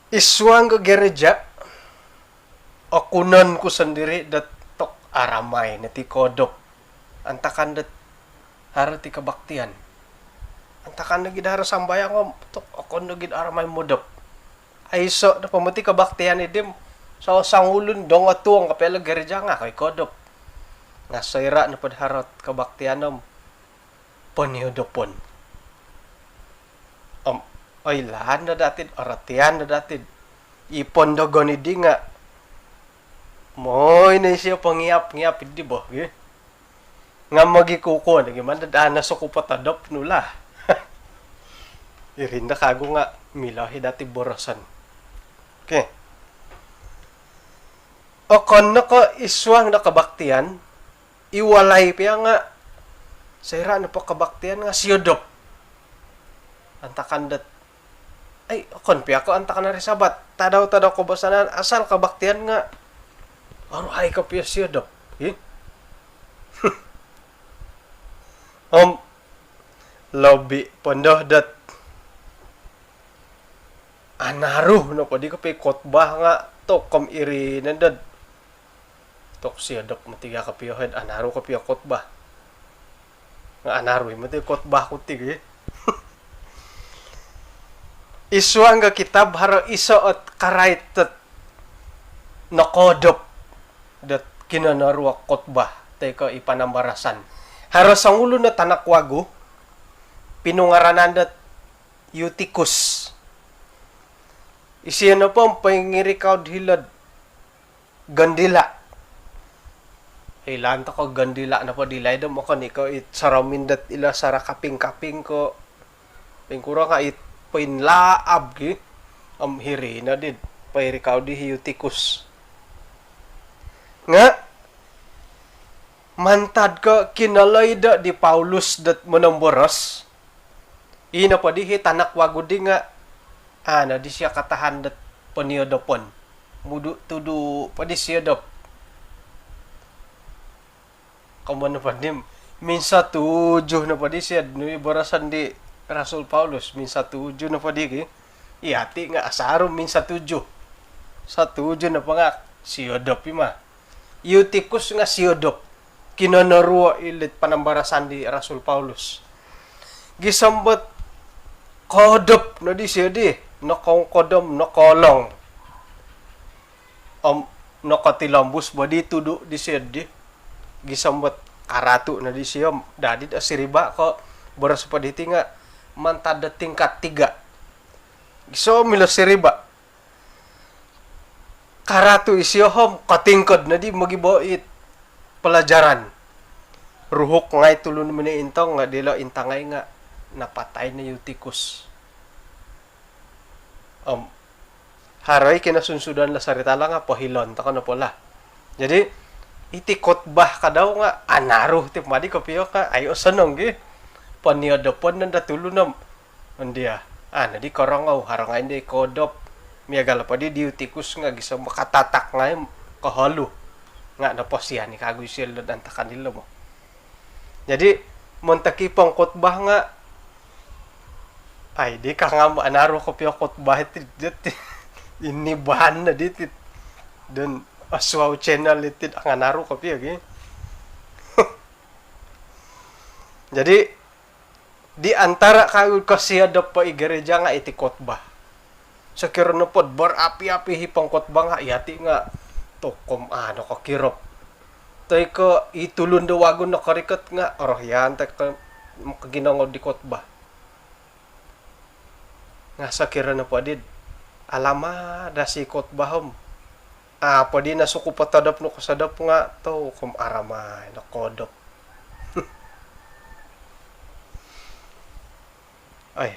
isuang ke gereja akunan ku sendiri dat tok aramay neti kodok antakan dat harati kebaktian antakan nagid hara sambayang tok akon nagid aramay modop aiso na pamati kabaktian idim sa sangulun dong atuang kapela gereja nga kay kodop nga sayra na padharot kabaktianom paniodopon ay lahan na datid aratian na datid ipon dogon idi nga moy na siya pangiap-ngiap idi bo nga magikuko nagimanda daan na sukupatadop nula irinda kago nga milahi dati borosan. Okay. O kono ko iswang na kabaktian, iwalay piya nga sayra na po kabaktian nga siyodop. Antakan dat ay kon piya ko antakan na Sabat. Tadaw ko basanan asal kabaktian nga aruhay ka piya siyodop. Lobi pondoh dat anaruh no padi kape khotbah nga tokom iri nandad tok siadap matiga kapiyohed anaruh kapiyo khotbah nga anaruh mati khotbah kutig iswang ga kitab haro isoot karaitet nakodop dat kinanaruh khotbah teka ipanambarasan haro sangulo na tanakwago pinungaranan dat Eutychus. Isiya na po ang pangirikaw hilad gandila. Ilan ta ko gandila na po dilay da mo ko ni ko it saramin dat ila sara kaping-kaping ko. Pingkura ka it pinlaab gi am hiri na did pangirikaw di Eutychus. Nga mantad ka kinalay da di Paulus dat manamboras. Ina pa di tanak wagudi nga ana di siya katahan dat paniodopon mudu tudu pa di siya dop kaman pa dim minsa tujuh na pa di siya nui barasan di Rasul Paulus minsa tujuh na pa di ki iati nga asaro minsa tujuh sa tujuh na pa nga siya dop ima Eutychus nga siya dop kinanaruwa ilit panambarasan di Rasul Paulus gisambot kodop na di siya di nakong kodom nakolong nakatilambus ba di tudu di siya di gisambot karatu na di siya dadi da siriba ko beras pa di nga mantada tingkat 3 giso mila siriba karatu isiyo hom katingkod na di magiboit pelajaran ruhuk ngay tulun mini intong nga dilo intangay nga napatay na Eutychus. Haray kinasunsudan la sarita lang nga pohilon ta na pola. Jadi iti khotbah ka daw nga anaruh ti madi kapiyo ka ayo sanong gi. Paniodopon nanda tulunam. Andia. Ana di korongaw harangay di kodop. Miagal pa di Eutychus nga gisa makatatak nga kahalo. Nga naposihan ni kagoy sila dan takanila mo. Jadi montakipang khotbah nga ay di ka nga anaro ko piyo khotbah iti inibahan na dito dun aswaw channel iti ang anaro ko piyo jadi di antara kayo kasiyadap pa igereja nga iti khotbah sa kiro na pod bar api-api hipang khotbah nga yati nga tokom ano ka kirop tay ko itulun dawagon na karikat nga yan tay ka makaginangod di khotbah nga sa kira na po adid alama da si khotbahom pwede na suko patadap no kasadap nga to kum aramay na kodop ay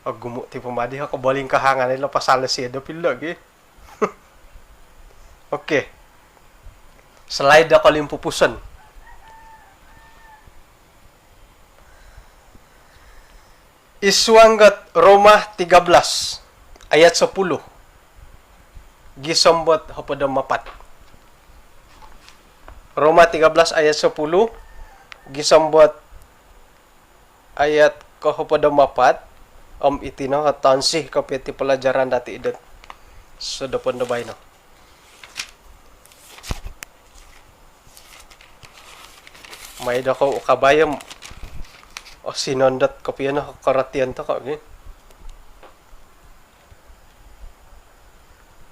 agumo ti pumadi ha kabaling kahangan nila pasala siya da pilag okay slide ako limpupusan Iswanggat Roma 13 ayat 10 gisambot hapada mapat Roma 13 ayat 10 gisambot ayat kahapada mapat itina tansih kapiti pelajaran dati idet sa depan dabay no may da ko kabayam sinondat kapiyan na karatiyan ta ka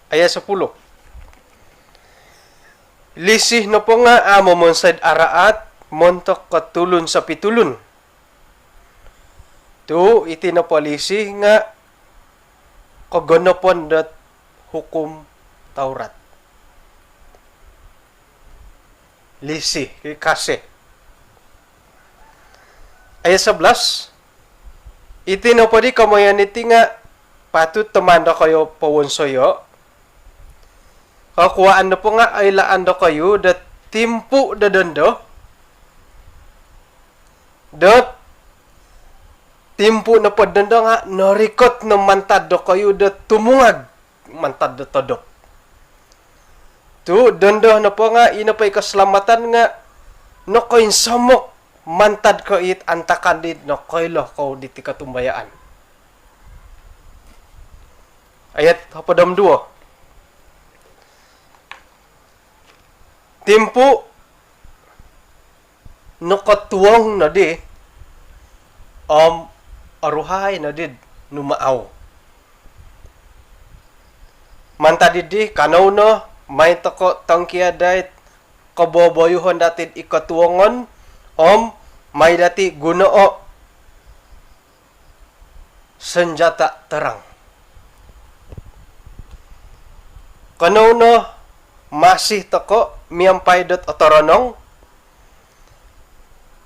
ayat 10 lisih na po nga amo monsad araat montok katulon sa pitulon tu iti na po lisih nga kaganapon dat hukum Taurat lisih kasi ayat 11 iti na pwede kamayan iti nga patut temanda kayo pawonsoyo kakuhaan na po nga ay laan da kayo dat timpu da dando dat timpu na po dando nga narikot na mantad da kayo dat tumungag mantad da todop tu dando na po nga inapay kaslamatan nga nakoin samok mantad ko it antakan dit no koylo ko di ti katumbayaan. Ayat hapadam 2. Timpu no katuwang na di aruhay na did numaaw. Mantadidi kanaw no may toko tangkiya dait kaboboyuhon dati ikatuwangon may dati gunoo senjata terang. Kanaw no masih toko miyampay dot otoronong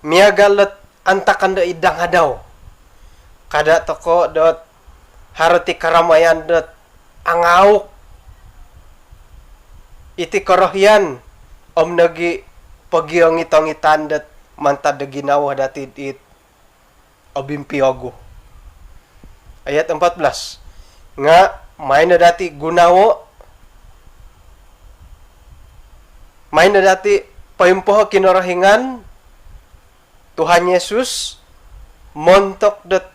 miagalat antakan da idang hadaw. Kada toko dot harati karamayan dot angauk iti korohyan nagi pagiong itong-itan dot mantad da ginawa dati it obimpiyogo. Ayat 14. Nga may na dati gunawo may na dati payumpoh kinorohingan Tuhan Yesus montok dat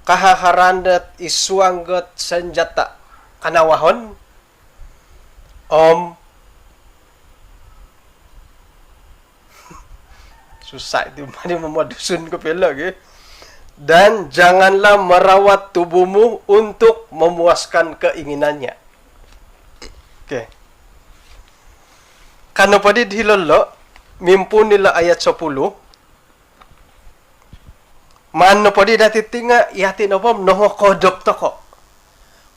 kahaharan dat isuanggot senjata kanawahon susah itu mana memadusun ke lagi. Dan janganlah merawat tubuhmu untuk memuaskan keinginannya. Oke. Kano pa di hilolo mimpu nila ayat 10. Mano pa di dati tinga yati no pom no kodop toko.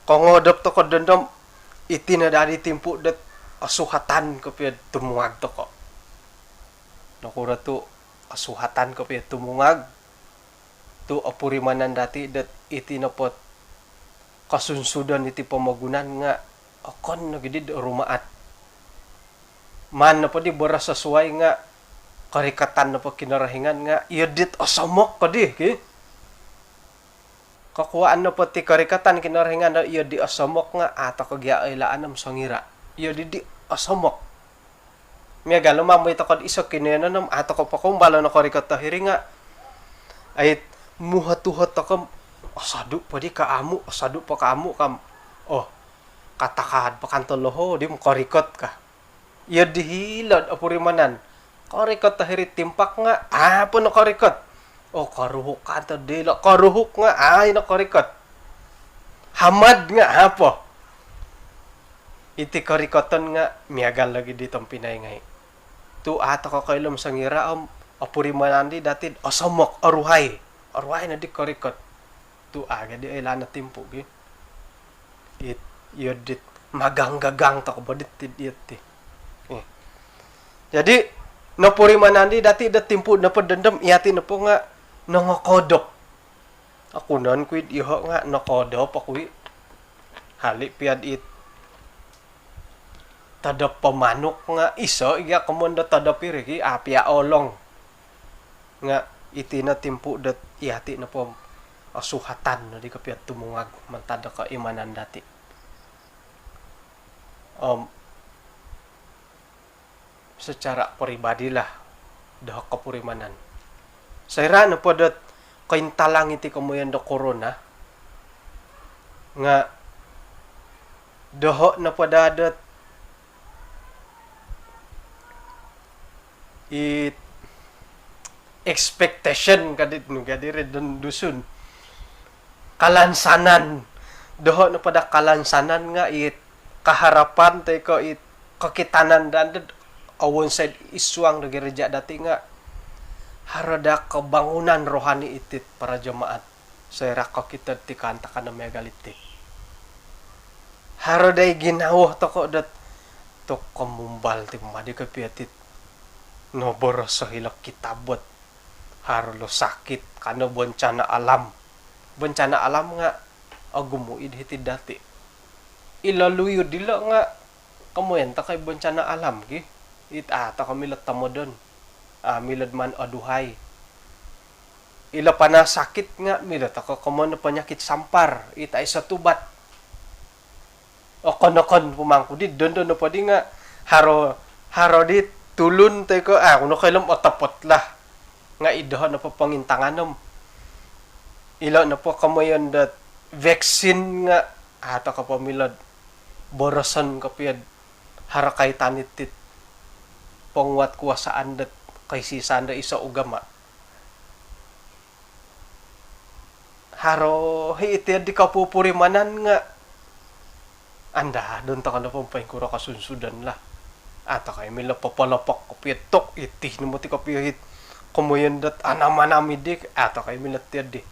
Kongodop toko dendom itina dari timpu det asuhatan ko pi tumuag toko. Nakura tu asuhatan ko pi tumuag tu apurimanan dati det itina pot kasunsudan iti pamagunan nga akon nagidi rumaat. Man na po di boras sesuai nga karikatan na po kinarahingan nga iodit osomok ko di ki kakuhaan na po ti karikatan kinarahingan na iodi osomok nga ato kagyailaan ng songira iodi di osomok miyaga lumamoy ito kod iso kinena nam ato ko pa kumbalo na karikata hiri nga ay muhat-tuhat ako osadu po di kaamu osadu po kaamu kam katakad pa kantoloho di mo karikot ka iya dihilad apurimanan karikot tahirit timpak nga po na karikot karuhuk ka ito dila karuhuk nga ay na karikot hamad nga po iti karikoton nga miyagal lagi ditong pinay ngay tu ato ka kailom sangira apurimanan di dati osomok aruhay na di karikot tu aga di ay lana timpo yodit maganggagang to ko bodit ti jadi napurimanan di dati da timpu na padendam iyati na po nga nangakodop ako nan kuit iho nga nakodop ako hali piad it tadap pamanok nga iso iya kamonda tadap iri apia olong nga iti na timpu dat iyati na po asuhatan na di kapiat tumungag mantada ka imanan dati secara pribadilah dah kapurimanan. Saya na po dat kaintalang iti kamuyan da corona nga doho na po dadat it expectation kadit no kadire don dusun kalansanan doho na po da kalansanan nga it kaharapan tay ko it kakitanan dan awon said iswang da gereja dati nga harada kebangunan rohani itit para jemaat saya ko kita ti kanta kana megaliti harada ginawah toko dat tok kamumbal ti madi kapiatit no boros sa hilak kitabot harlo sakit kana bencana alam nga agumuid hiti dati ilaluyo dila nga kamuyen ta kay bencana alam gi ata kamilat tamo doon milad man aduhay ila pa na sakit nga milad ako kamon na panyakit sampar ita isa tubat o konokon pumangko di doon na pwede nga haro di tulun tayo ko kuno kailam otapot lah nga idahan na po pangintanganom. Ilo na po kamayan dat vaccine nga ato ka pamilad borosan kapiyad harakay tanitit pangwat kuwasaan dat kay sisanda isa ugama. Haro hiitid di ka pupurimanan nga anda doon ta ka na pampain kura kasunsudan la. Ato kay mila papalapak kapiyad tok itih na mo ti kapiyad kamayan dat anamanamidik ato kay mila tiyad di.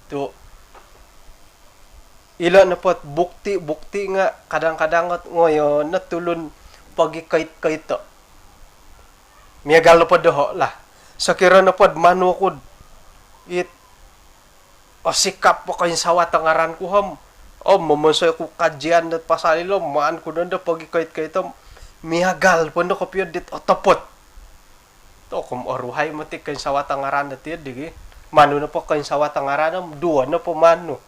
To ila na pot bukti nga kadang-kadang at ngayon natulon pagikait-kait to. Miyagal na po doho lah. Sa kira na po manukod it o sikap po kayong sawat ang aran ko ham. O mamansoy ko kadyan at pasalilo maan ko doon da pagikait-kait to. Miyagal po na kapiyod dit o tapot. To kung oruhay mo ti kayong sawat ang aran at yun digi. Mano na po kayong sawat ang aran duwa na po mano.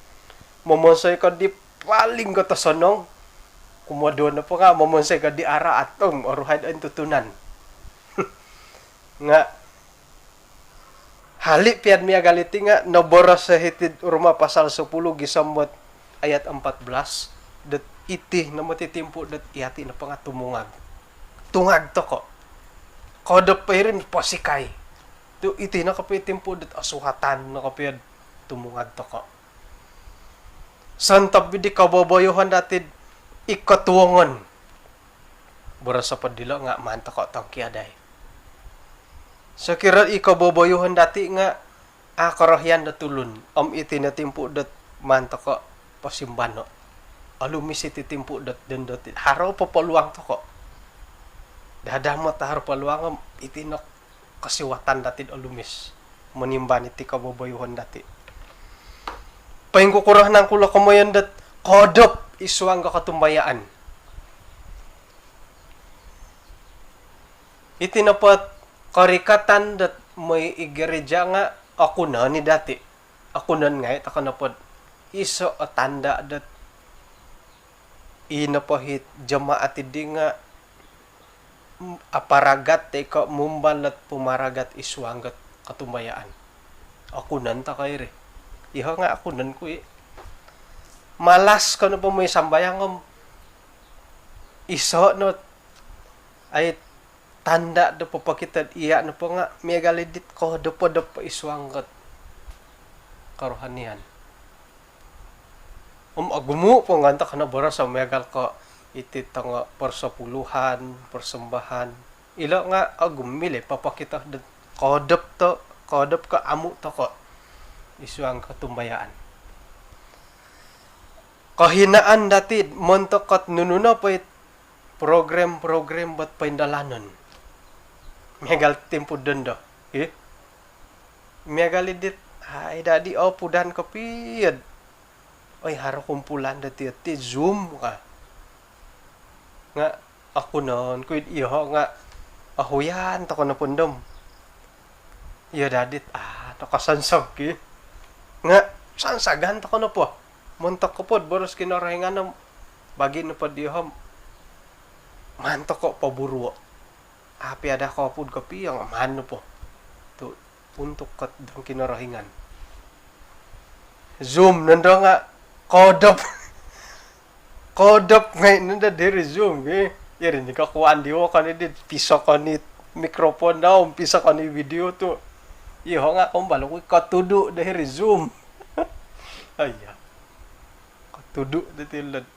Mamonsay ka di paling ka tasonong. Kumado na po nga, mamonsay ka di ara atong oruhay ang tutunan. Nga, hali piyan miya galiti nga, naboras sa hitid urma pasal 10 gisambot ayat 14. Dat iti na matitimpo dat iyati na pa nga tumungag. Tungag to ko. Kodop pa rin pasikay. To iti na kapitimpo dat asuhatan na kapiyad tumungag to ko. Santab di kababayuhan datid ikatuwangon. Bura sa padila nga manta ko tangkiaday. Sa kira ikababayuhan dati nga akarahyan na tulun. Iti na timpo dat manta ko pasimbano. Alumis iti timpo dat den datid. Haraw papaluang to ko. Dadamot haraw paluang iti na kasiwatan datid alumis. Manimban iti kababayuhan dati. Paingkukurah ng kula kamayan dat kodop iswang katumbayaan. Itinapat karikatan dat may igereja nga ako na ni dati. Ako na nga ita ka napad iso tanda dat inapahit jamaat di nga aparagat te ka mumbalat pumaragat iswang katumbayaan. Ako nan ta kay re. Iho nga ako nan ko malas ka na po may sambayang iso no ay tanda do po pakitad iya no po nga may galidit ko do po iswang karohanian. Agumu po nga ka na bara sa megal ko iti nga persapuluhan, persembahan. Ilo nga agumili papakita kodop ka amu to ko. Iswang katumbayaan. Kahinaan dati montokot nununa pa program bat paindalanon. Megal tempo dondo. Megal idit ay dadi pudan kapiyad. Oy haro kumpulan dati Zoom ka. Nga ako noon kuid iho nga ahuyan to ko na pundom. Iya dadit to kasansag ki. Nga sansagan to ko na po. Muntak ko po boros kinarahingan ng bagi na pa dihom. Manto ko paburo. Api ada ko pud kapi yang mano po. To untuk kat dong kinarahingan. Zoom nando nga kodop. Kodop ngay nanda diri Zoom Yari ni kakuan diwo kanid piso kanit mikrofon daw pisa kanid video to. Iho nga kung balo ko katudu dahil Zoom. Aya. Katudu dati lad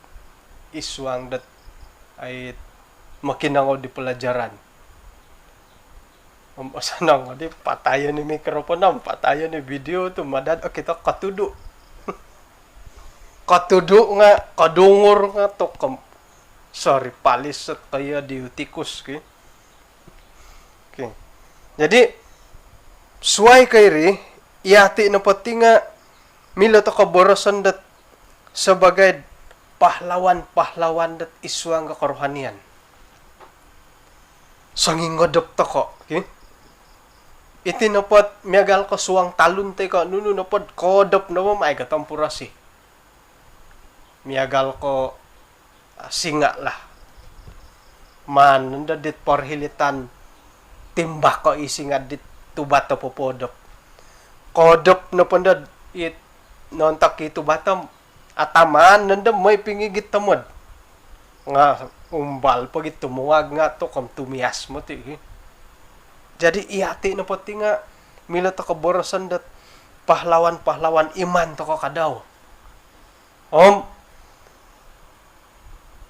iswang dat ay makinangaw di pelajaran. Sana nga di patayan ni mikrofon patayan ni video to madad kita katudu. Katudu nga kadungor nga to sorry palis at kaya diutikus ki. Okay. Jadi suway kay ri, iyati na pati nga mila to kaborosan dat sebagai pahlawan dat iswang karohanian. Sanging ngodop to ko. Okay? Iti na pot miyagal ko suwang talun te ko nuno na pot kodop na mo may katampurasi. Miyagal ko singa lah. Man nanda dit porhilitan timbak ko isinga dit tubat to popodop. Kodop na pandad it nontak itu batam ataman nandam may pingigit tamod. Nga umbal pag tumuwag nga to kam tumias mo ti. Jadi iati na pati nga mila to kaborosan dat pahlawan-pahlawan iman to kadaw.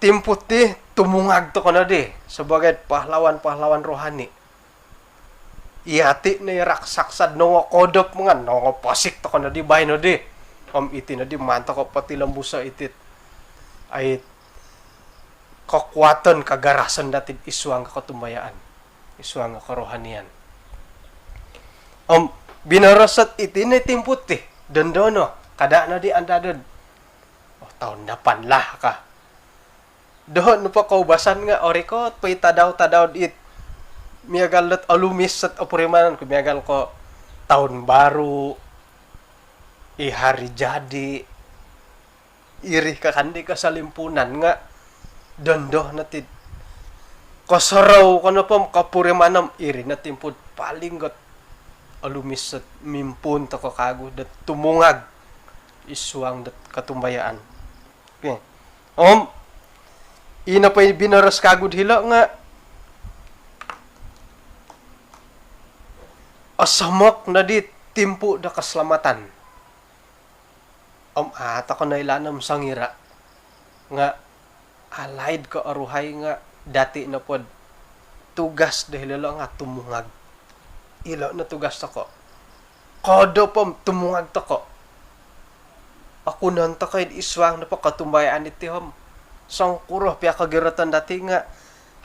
Tim putih tumungag to kana di sebagai pahlawan-pahlawan rohani. Iati na raksaksad no kodop mga no pasik to kana di bay no di. Iti na di manta ko pati lambusa itit ay kekuatan kagarasan datin isuang katumbayaan. Isuang karohanian. Binarasat iti na tim putih dandono kada na di andadod. Tahun depan lah ka. Doon pa kaubasan nga orikot pay tadaw it miagal alumis at opurimanan ko miagal ko tahun baru hari jadi iri ka kandi ka sa limpunan nga dondo natid kasaraw kana pam kapurimanam iri na timpud paling got alumis at mimpun to kago dat tumungag isuang dat katumbayaan. Okay. Ina pa binaras kagud hila nga asamak na di timpo da kaslamatan. Ata ko na ilanam sangira nga alaid ka aruhay nga dati na pod tugas dahil nga tumungag. Ilo na tugas ako. Kodo pam tumungag tako. Ako nanta kay iswang na pa katumbayaan iti sang kuroh pia kagiratan dati nga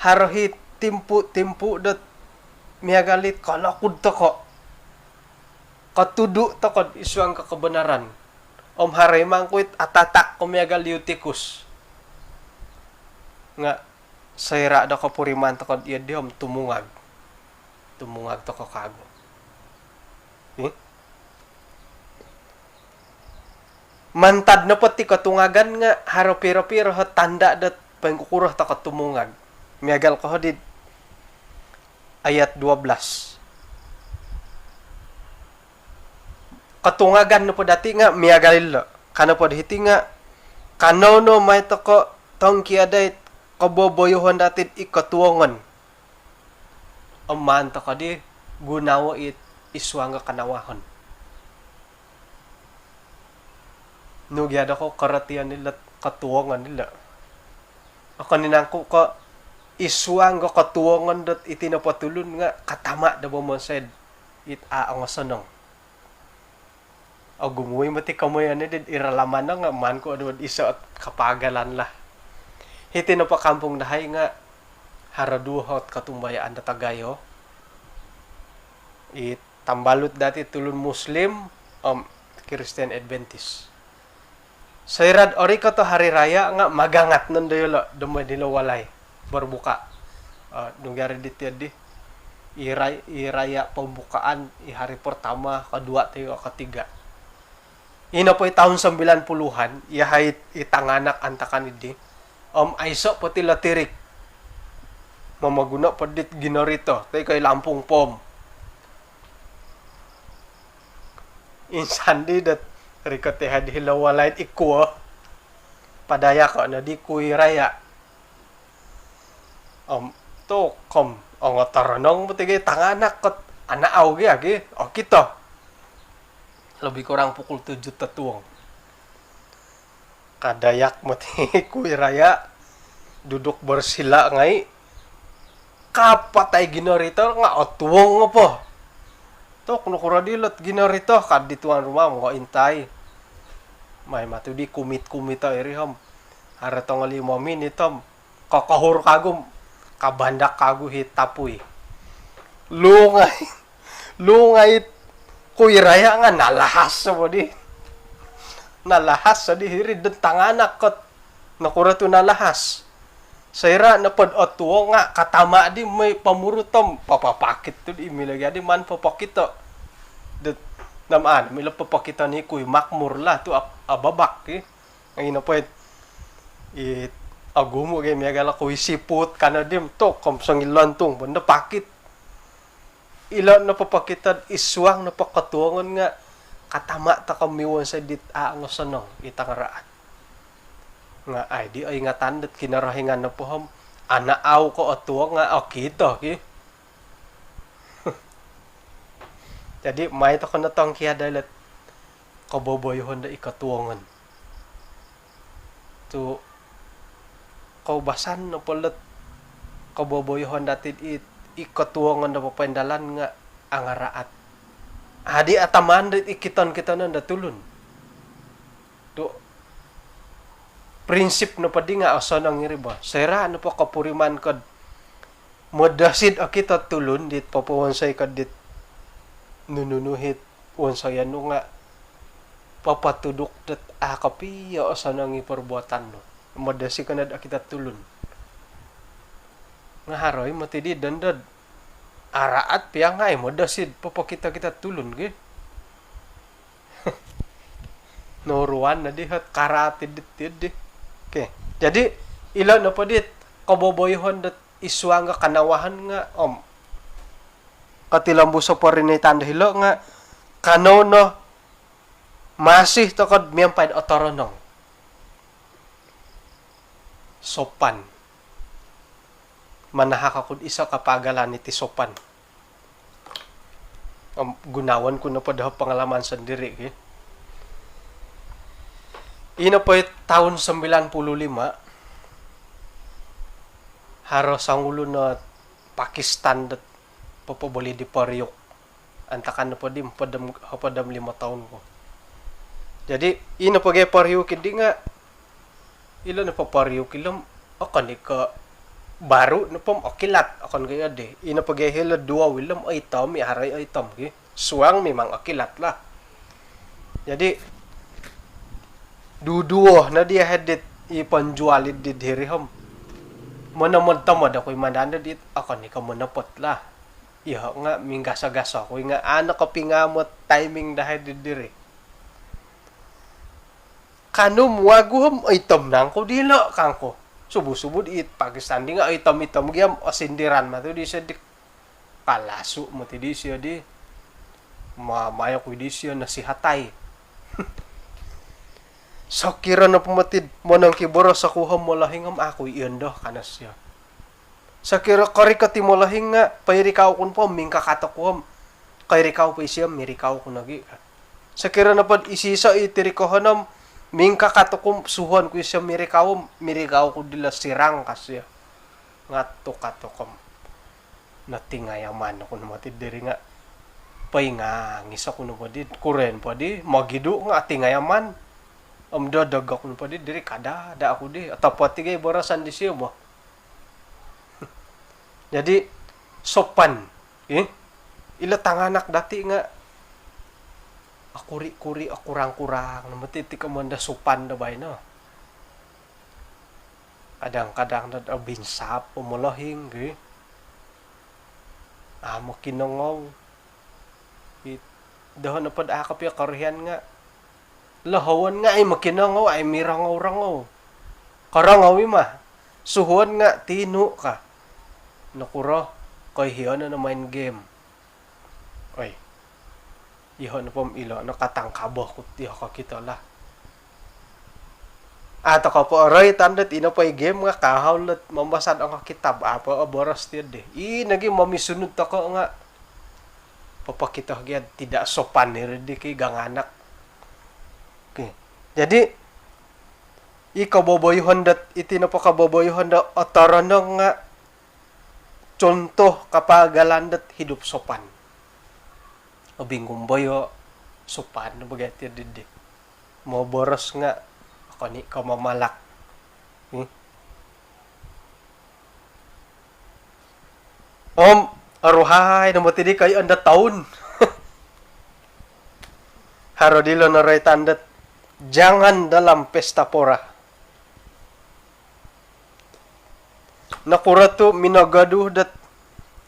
harohit timpu dat miagalit kalakud tako. Katudu tako iswang kakabenaran. Haray mangkuit atatak kumiagal liutikus. Nga sayra da kapuriman tako iya di tumungag. Tumungag tako kago. Mantad na pati katungagan nga haro piro-piro tanda dat pangkukurah ta katumungag. Miagal ko hadid ayat 12. Katungagan na po dati nga miagalil kana po diti nga kanono may to ko tong kiaday kaboboyohon dati ikatuwangon. Aman to ka di gunawa it iswang kanawahon. Nugyada ko karatian nila katuwangan nila. Ako ninangko ka iswang ka katuwangan dat itinapatulun nga katama da mo said it ang sanong. O gumuwi mati kamoyan ni iralaman na nga man ko adod isa at kapagalan la. Hiti na pa kampong dahay nga haraduhot katumbayaan da tagayo. It tambalot dati tulun Muslim Christian Adventist. Sayrad ori ka to hari raya nga magangat nun dayo dumay dilo walay berbuka. Nungyari di di iraya pembukaan hari pertama, kedua, ketiga. Ina po tahun 90-an, yahait itanganak antakan idi. Aiso pati latirik. Mamaguna padit ginorito, tay kay Lampung Pom. Insan di dat rikote hadi hilawalain ikwa. Padaya ko na di kuy raya. To kom ang taranong butigay tanganak kot anaaw gi o kito. Lebih kurang pukul 7 tatuang. Kadayak mati kuy raya duduk bersila ngai kapatay ginorito nga otuwong nga po. Tok nukuradilot ginorito kad di tuan rumah mo intay. May matudi kumit-kumit ta iriham. Harato nga 5 minitom kakahur kagum kabandak kagu hitapuy. Lungay kuy raya nga nalahas mo di. Nalahas sa di hirid den tanganak kot nakurato nalahas. Sayra na pod otuo nga katama di may pamurutom papapakit to di milagya di man papakito. Det naman mila papakita ni kuy makmur la to ababak Ngayon na po agumo gay megala kuy siput kana dim to kom sang ilantong banda pakit. ilo na papakitad iswang na pakatuangan nga katama ta kamiwan sa dit aang sanong itangaraan. Nga ay di ay nga tandat kinarahingan na poham anaaw ko atuwa nga akita ki. Jadi may to ko na tong kiyadalat kaboboyhon da ikatuangan. To kaubasan na palat kaboboyhon datid ikatuangan na papendalan nga angaraat. Adi ataman dit ikitan-kitan na tulun. To prinsip no padi nga asa nang iriba. Sera no pa kapuriman kad modasid akita tulun dit papawansay kad dit nununuhit wansayan no nga papatudok dat akapi ya asa nang iperbuatan no. Modasi kanad akita tulun. Nga haroy matidi dandad araat piangay modasid papakita kita tulun ge. Noruan na dihat karatid dit. Okay. Jadi ila na padit kaboboyhon dat iswa nga kanawahan nga katilambo sa parinitan dahilo nga kanono masih tokod miyampay otoronong sopan manahakakod isa kapagalan iti sopan gunawan ko na pa daw pangalaman sandiri eh. Ina po taon 95 haro sang ulo na Pakistan dat papabali di paryok antakan na po di padam 5 taon ko. Jadi ina po gaya paryok di nga ilo na po paryok ilam akan ka baru na po akilat akan gaya de ina po gaya hila dua wilam ay tam haray ay tam ki suang memang akilat lah. Jadi duduo na dia hadit ipanjualid di diriham manamod tamad ako'y mananda dit akan ni kamanapot lah iya nga minggasa-gasa ako'y nga anak kapingamot timing dahil di diri kanum waguham ay tam nang ko dila kang ko subu-subud it Pakistan di nga ay tam-itam gyam asindiran mato di siya di kalasu mo ti di siya di mamaya ko di siya nasihatay. Sakira na pumatid mo nang kiboro sa kuham mo lahingam ako iyon kanas siya. Sakira karikati mo lahing nga pairikaw kun po mingka katakuham kairikaw pa siya mirikaw kun nagi. Sakira na pad isisa itirikohanam mingka katakum suhon ko siya mirikaw ko dila sirang kasya. Nga katakum natingayaman ako namatid diri nga pay nga ngisa ko na pa di kuren pa di magido nga tingayaman. Dadag ako pa di diri kada da ako di at pati gay barasan di siya ba. Jadi sopan ila tanganak dati nga akuri-kuri akurang-kurang namatiti ka man da sopan da bay no. Kadang-kadang da binsap pumulahing gi makinangaw dahon na pad akap ya karihan nga lahawan nga ay makinangaw ay mirangaw-rangaw. Karangaw mah. Suhuan nga tino ka. Nakura kay hiya na main game. Oy. Iho na pom ilo nakatangkabo ko tiyo ka kita lah. Ato ka po aray tandat ina pay game nga kahawlat mambasad ang kitab apa boras ti de. Nagi mamisunod ta ko nga papakita gyud tidak sopan ni di kay ganganak. Okay. Jadi ikaboboyhon dat iti na pakaboboyhon da otoronong nga contoh kapagalan dat hidup sopan. Obing boyo sopan na bagati didi. Mo boros nga ako ni kamamalak. Aruhay na matidi kayo anda taon. Harodilo na ray tandat jangan dalam pesta pora. Nakurato minagaduh dat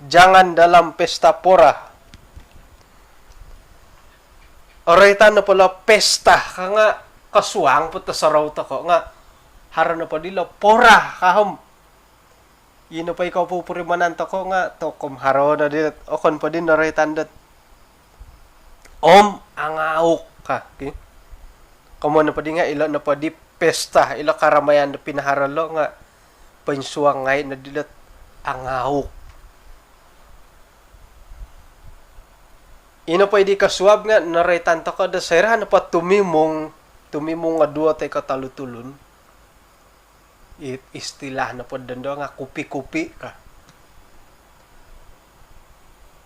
jangan dalam pesta pora. Oraitan na pala pesta ka nga kasuang puta sa raw ko nga haran na pa dila pora kahom Ino pa ikaw pupurimanan to ko nga to kumharo na dit okon pa din naray tandat ang auk ka okay? Kamo na pa din nga ilo na pa di pesta ilo karamayan na pinaharalo nga pansuang ngay na dilat ang auk ino pa di kasuab nga naray tanto ko da sera na pa tumimong nga duwa tay katalutulon istilah na po dando nga kupi-kupi ka.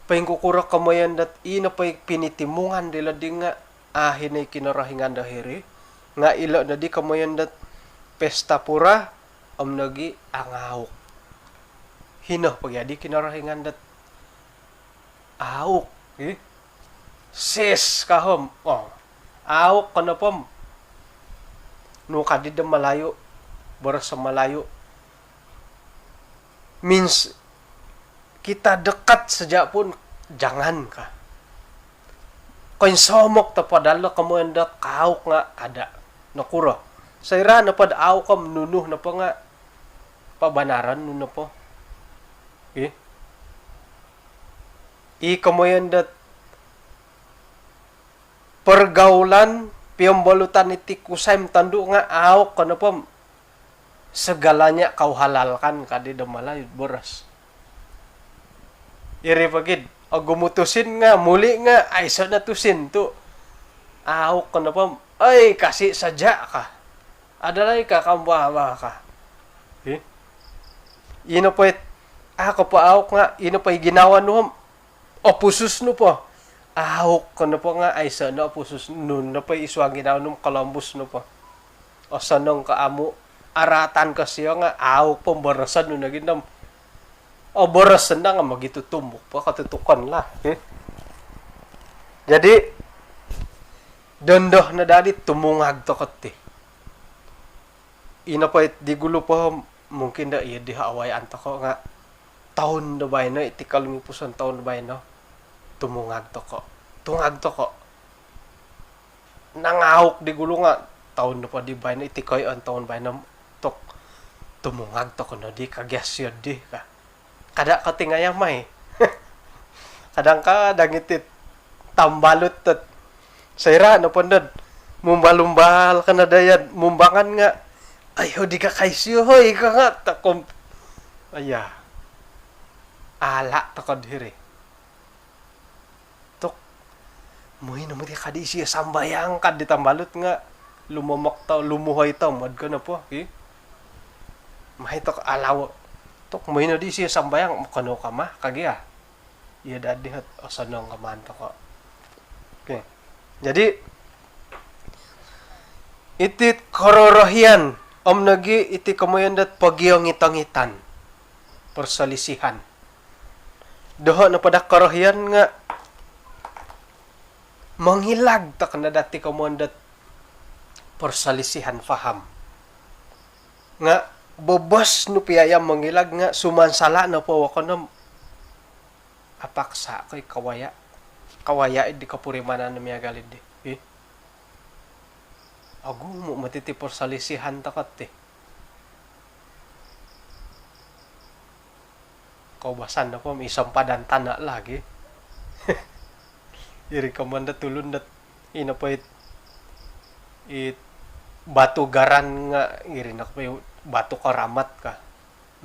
Paing kukura kamayan dat ina pa pinitimungan dila di nga ahin ay kinarahingan dahiri nga ilo na di kamayan dat pesta pura nagi angawok. Hino pagyadi kinarahingan dat awok. Sis kahom. Awok ka na pom. No kadid malayo baras sa malayo means kita dekat saja pun jangan ka koin somok ta padalo kamo enda kauk nga kada nakura sayra na pad aw kam nunuh na pa nga pabanaran nuno po kamo enda pergaulan piambalutan iti kusaim tandu nga aw kana pa segalanya kau halalkan kadi damalay boras. Iri pagid gumutusin nga muli nga ay sa natusin to. Ahok ka na pa ay kasi sadya ka. Adalay ka kambawa ka. Ino pa ako pa ahok nga ino pa ginawa no opusus no po. Ahok ka na pa nga ay sa na opusus nun na pa iswang ginawa no Columbus no po. O sanong kaamo aratan kasi nga aw pambarasan no naginam barasan na nga magitutumok pa katutukan la jadi dondoh na dali tumungag to kati ina pa di gulo pa mungkin da iya di haway anta ko nga taon na ba no iti kalumipusan taon na ba no tumungag to ko tungag to ko nangahok di gulo nga taon na pa di ba no iti koy an taon ba no tumungag to kuno di kagyasyon di ka kada katingaya may kadang ka dangitit tambalot tat sayra no pondod mumbalumbal ka na dayan mumbangan nga ayo di ka kaisyo hoy ka nga takom aya ala takod diri tok muhin mo di kadisi sambayang kad di tambalot nga lumamak taw lumuhay taw mad ka na po mahitok alaw tok mo hino di siya sambayang kano ka ma kagya iya dadi hat osanong kaman to ko okay jadi iti kororohian nagi iti kamoyan dat pagyong itangitan perselisihan doho na pada korohian nga manghilag ta kana dati kamoyan dat perselisihan faham nga bobos no piyayam mangilag nga sumansala na po ako na apaksa ko'y kawaya di kapurimanan na miya galid di agu mo matitipor sa lisihan takat kaubasan na po may isang padantana lagi iri kamanda tulun dat ina po it batugaran nga iri na po bato karamat ka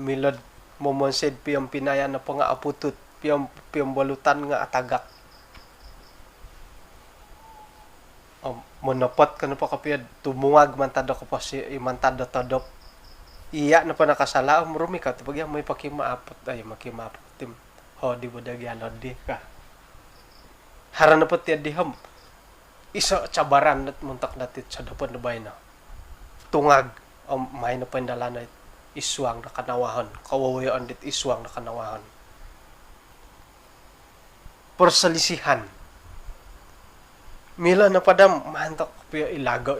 milad momonsid piyang pinaya na pa nga aputut piyang balutan nga atagak monapat ka na pa kapiyad tumungag mantado ko pa si imantado tadok iya na pa nakasala rumi ka tapag may pakimaapot ay makimaapot tim ho di ba dagyan di ka haran na pa tiya diham isa cabaran nat muntak natit sa dapan na bay na tungag may na pandala na iswang na kanawahan kawawayan dit iswang na kanawahan perselisihan mila na padam mahantak kapiya ilaga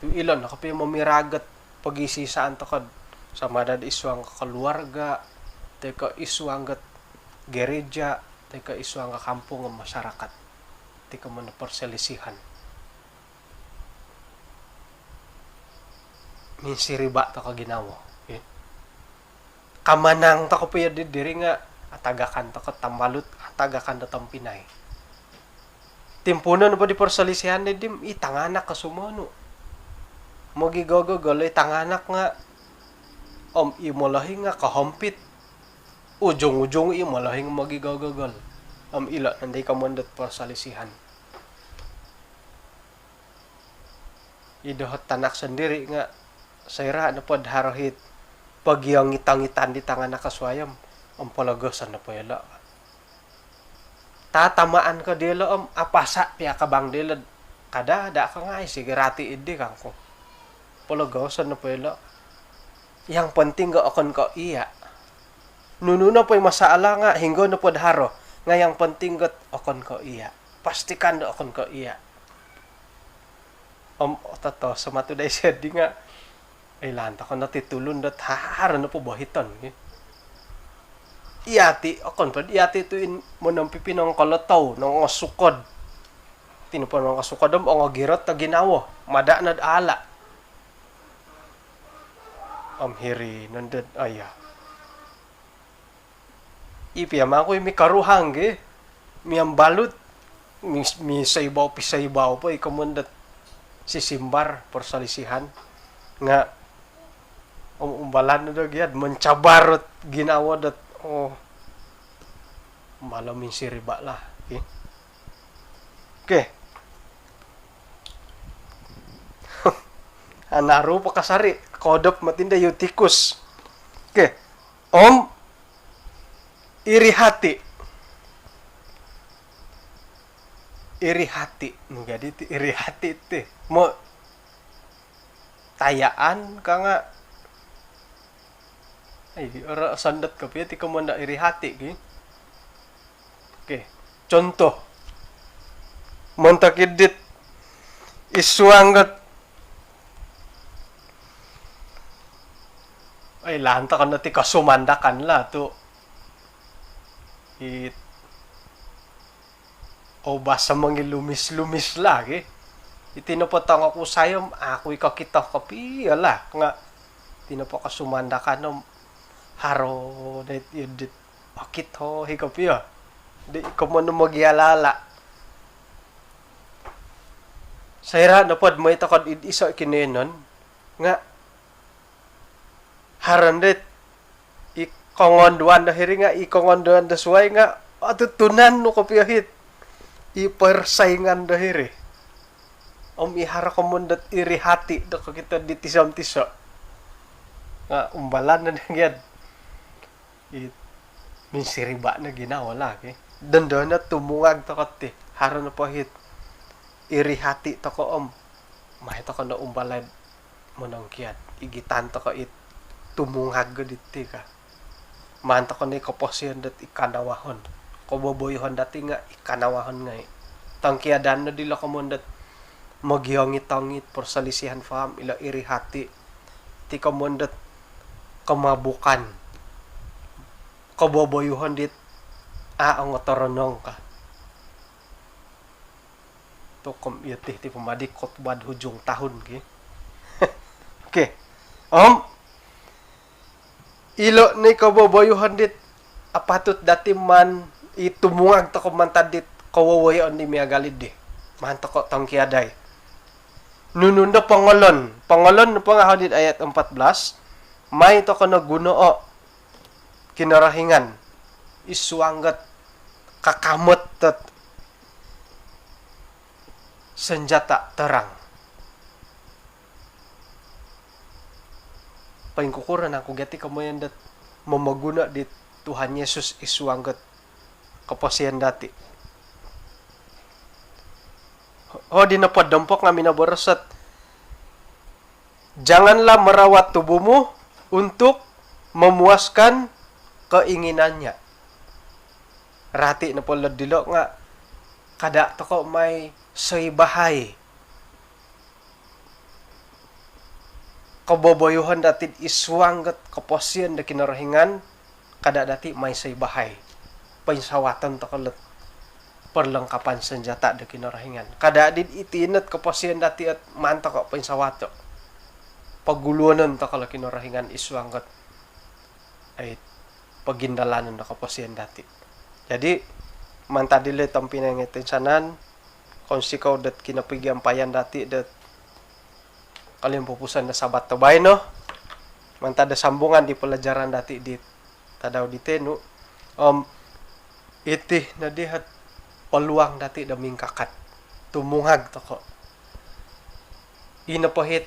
yung ilan na kapiya mamiragat pag-isisaan takad sa madad iswang kaluarga teka iswang gat gereja teka iswang kampung ng masyarakat teka mo na perselisihan minsiriba ta ka ginawa kamanang to ko piya di diri nga atagakan to ko tambalut atagakan to tampinay. Timpunan pa di porsalisihan ni dim itanganak ka sumano. Magigogogol itanganak nga imolahi nga kahampit. Ujung-ujung imolahi nga magigogogol. Ila nanday ka mandat porsalisihan. Idohot tanak sendiri nga sayra na pod harohit pag yung ngitang-ngitan di tangan nakaswayam ang palagasan na payala. Tatamaan ka dilo apasa piya ka bang dilo kada da ka nga sigurati idi kang ko. Palagasan na payala. Yang penting ga akon ka iya. Nununa po'y masaala nga hinggo na pod haro nga yang penting gat akon ka iya. Pastikan da akon ka iya. Tato sa matuday siya di nga ay lanta ko natitulon dat hahara na po bahitan. Iyati, akon pa, iyati ito mo ng pipinong kalataw, ng sukod. Tinupan ng kasukod ang agirot na ginawa. Mada na ala. Hiri, nandad, aya. Ipiyama ko yung may karuhang, miyang balot. Mi saybaw, pisaybaw po, ikamundat si Simbar, porsalisihan. Nga, umbalan na nagyad, mencabarot ginawa dat, malamin si riba lah. Okay. Anaro pa kasari, kodop matinda yutikus. Okay. Iri hati. Jadi iri hati itu. Mo tayaan ka nga ay ora sandat ka piti ka mo na iri hati ki. Okay. Contoh. Montakidit isuanggat ay lanta ka na ti kasumandakan la to basa mangilumis-lumis lagi. Itinapatang ako sayom, ako ikakita kapi, ala, nga, tinapakasumanda ka no, haro, dit, akit ho, hikapi ya. Di, ikaw mo magyalala. Sayra, napad, may takad isa kinenon, nga, harandet, ikongonduan na hiri nga, ikongonduan na suway nga, atutunan no kapiyahit, ipersaingan na hiri. Ihara ka mundat iri hati da ka kita ditisam-tisa. Nga, umbalan na nagyan. Minsiriba na ginawa lagi. Dando na tumungag takot haro na pahit. Iri hati ta ko mahita ko na umbalad mo nang kiyat. Igitan ta ko tumungag gaditi ka. Manta ko na ikaposyan dat ikanawahon. Kuboboyhon dati nga ikanawahon nga Tangkiadan na dila ka mundat magyangit-angit porsalisihan fam ila iri hati ti kamundat kamabukan kaboboyuhan dit ang otoronong ka to kom yati ti pumadik kotbad hujung tahun ki. Okay. Ilo ni kaboboyuhan dit apatut dati man itumungag to kumantad dit kawawayan ni miagalid di man to ko tangkiaday. Nununda pangalon na pangahadid ayat 14, may to ka nagunoo, kinarahingan, isuanggat, kakamot at senjata terang. Paingkukuran ako, gati kamoyan dat mamaguna di Tuhan Yesus isuanggat kapasiyan dati. Di napadampok nga minabarasat. Janganlah merawat tubuhmu untuk memuaskan keinginannya. Rati na pala dilo nga kada to ko may saybahay. Kaboboyuhan dati iswanggat kaposyan da kinarahingan kada dati may saybahay. Painsawatan to kalat perlengkapan senjata da kinarahingan. Kada din itinat kaposyan dati at manta ko painsawato. Paguluanan ta kala kinarahingan iswanggat ay pagindalanan na kapasyan dati. Jadi mantadili tong pinangitinsanan kung sikaw dat kinapigampayan dati dat kalimpupusan na sabat tabay no. Mantada sambungan di pelajaran dati di tadaw di tenu. Iti na dihat peluang dati daming kakat tumungag toko. Inapahit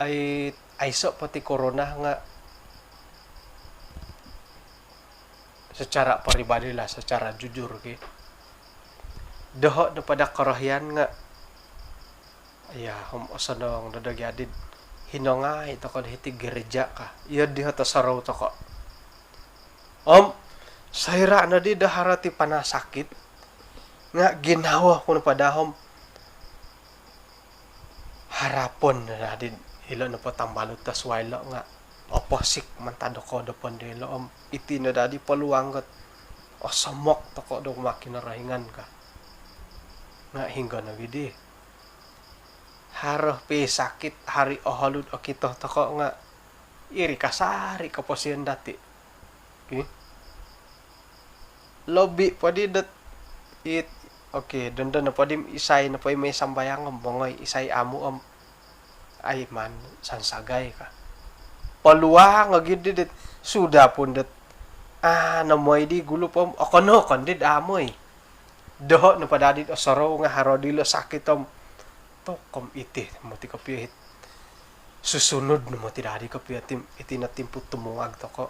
ay so pati corona nga secara pribadi lah, secara jujur doho na pada karahyan nga sanong nadagyadid hinongay toko hiti gereja ka iya diha ta saraw toko sayra na di daharati panasakit nga ginawa kuno padahom harapon na din ilo na patambalot tas wailo nga oposik mantado ko depan dilo iti na dadi peluang kat samok toko do makinarahingan ka nga hingga na gidi haroh pi sakit hari ohalud o kito toko nga iri kasari kaposian dati lobby padi dat dandan na padi isay na pay may sambayang bongoy isay amu ay man sansagay ka paluang nga gid dit sudah pun dat namoy di gulo pom okono kondid amoy doho na padadit osaro nga harodilo sakit to kom iti mo ti kapihit susunod no mo ti dadi kapihit iti na timput tumungag to ko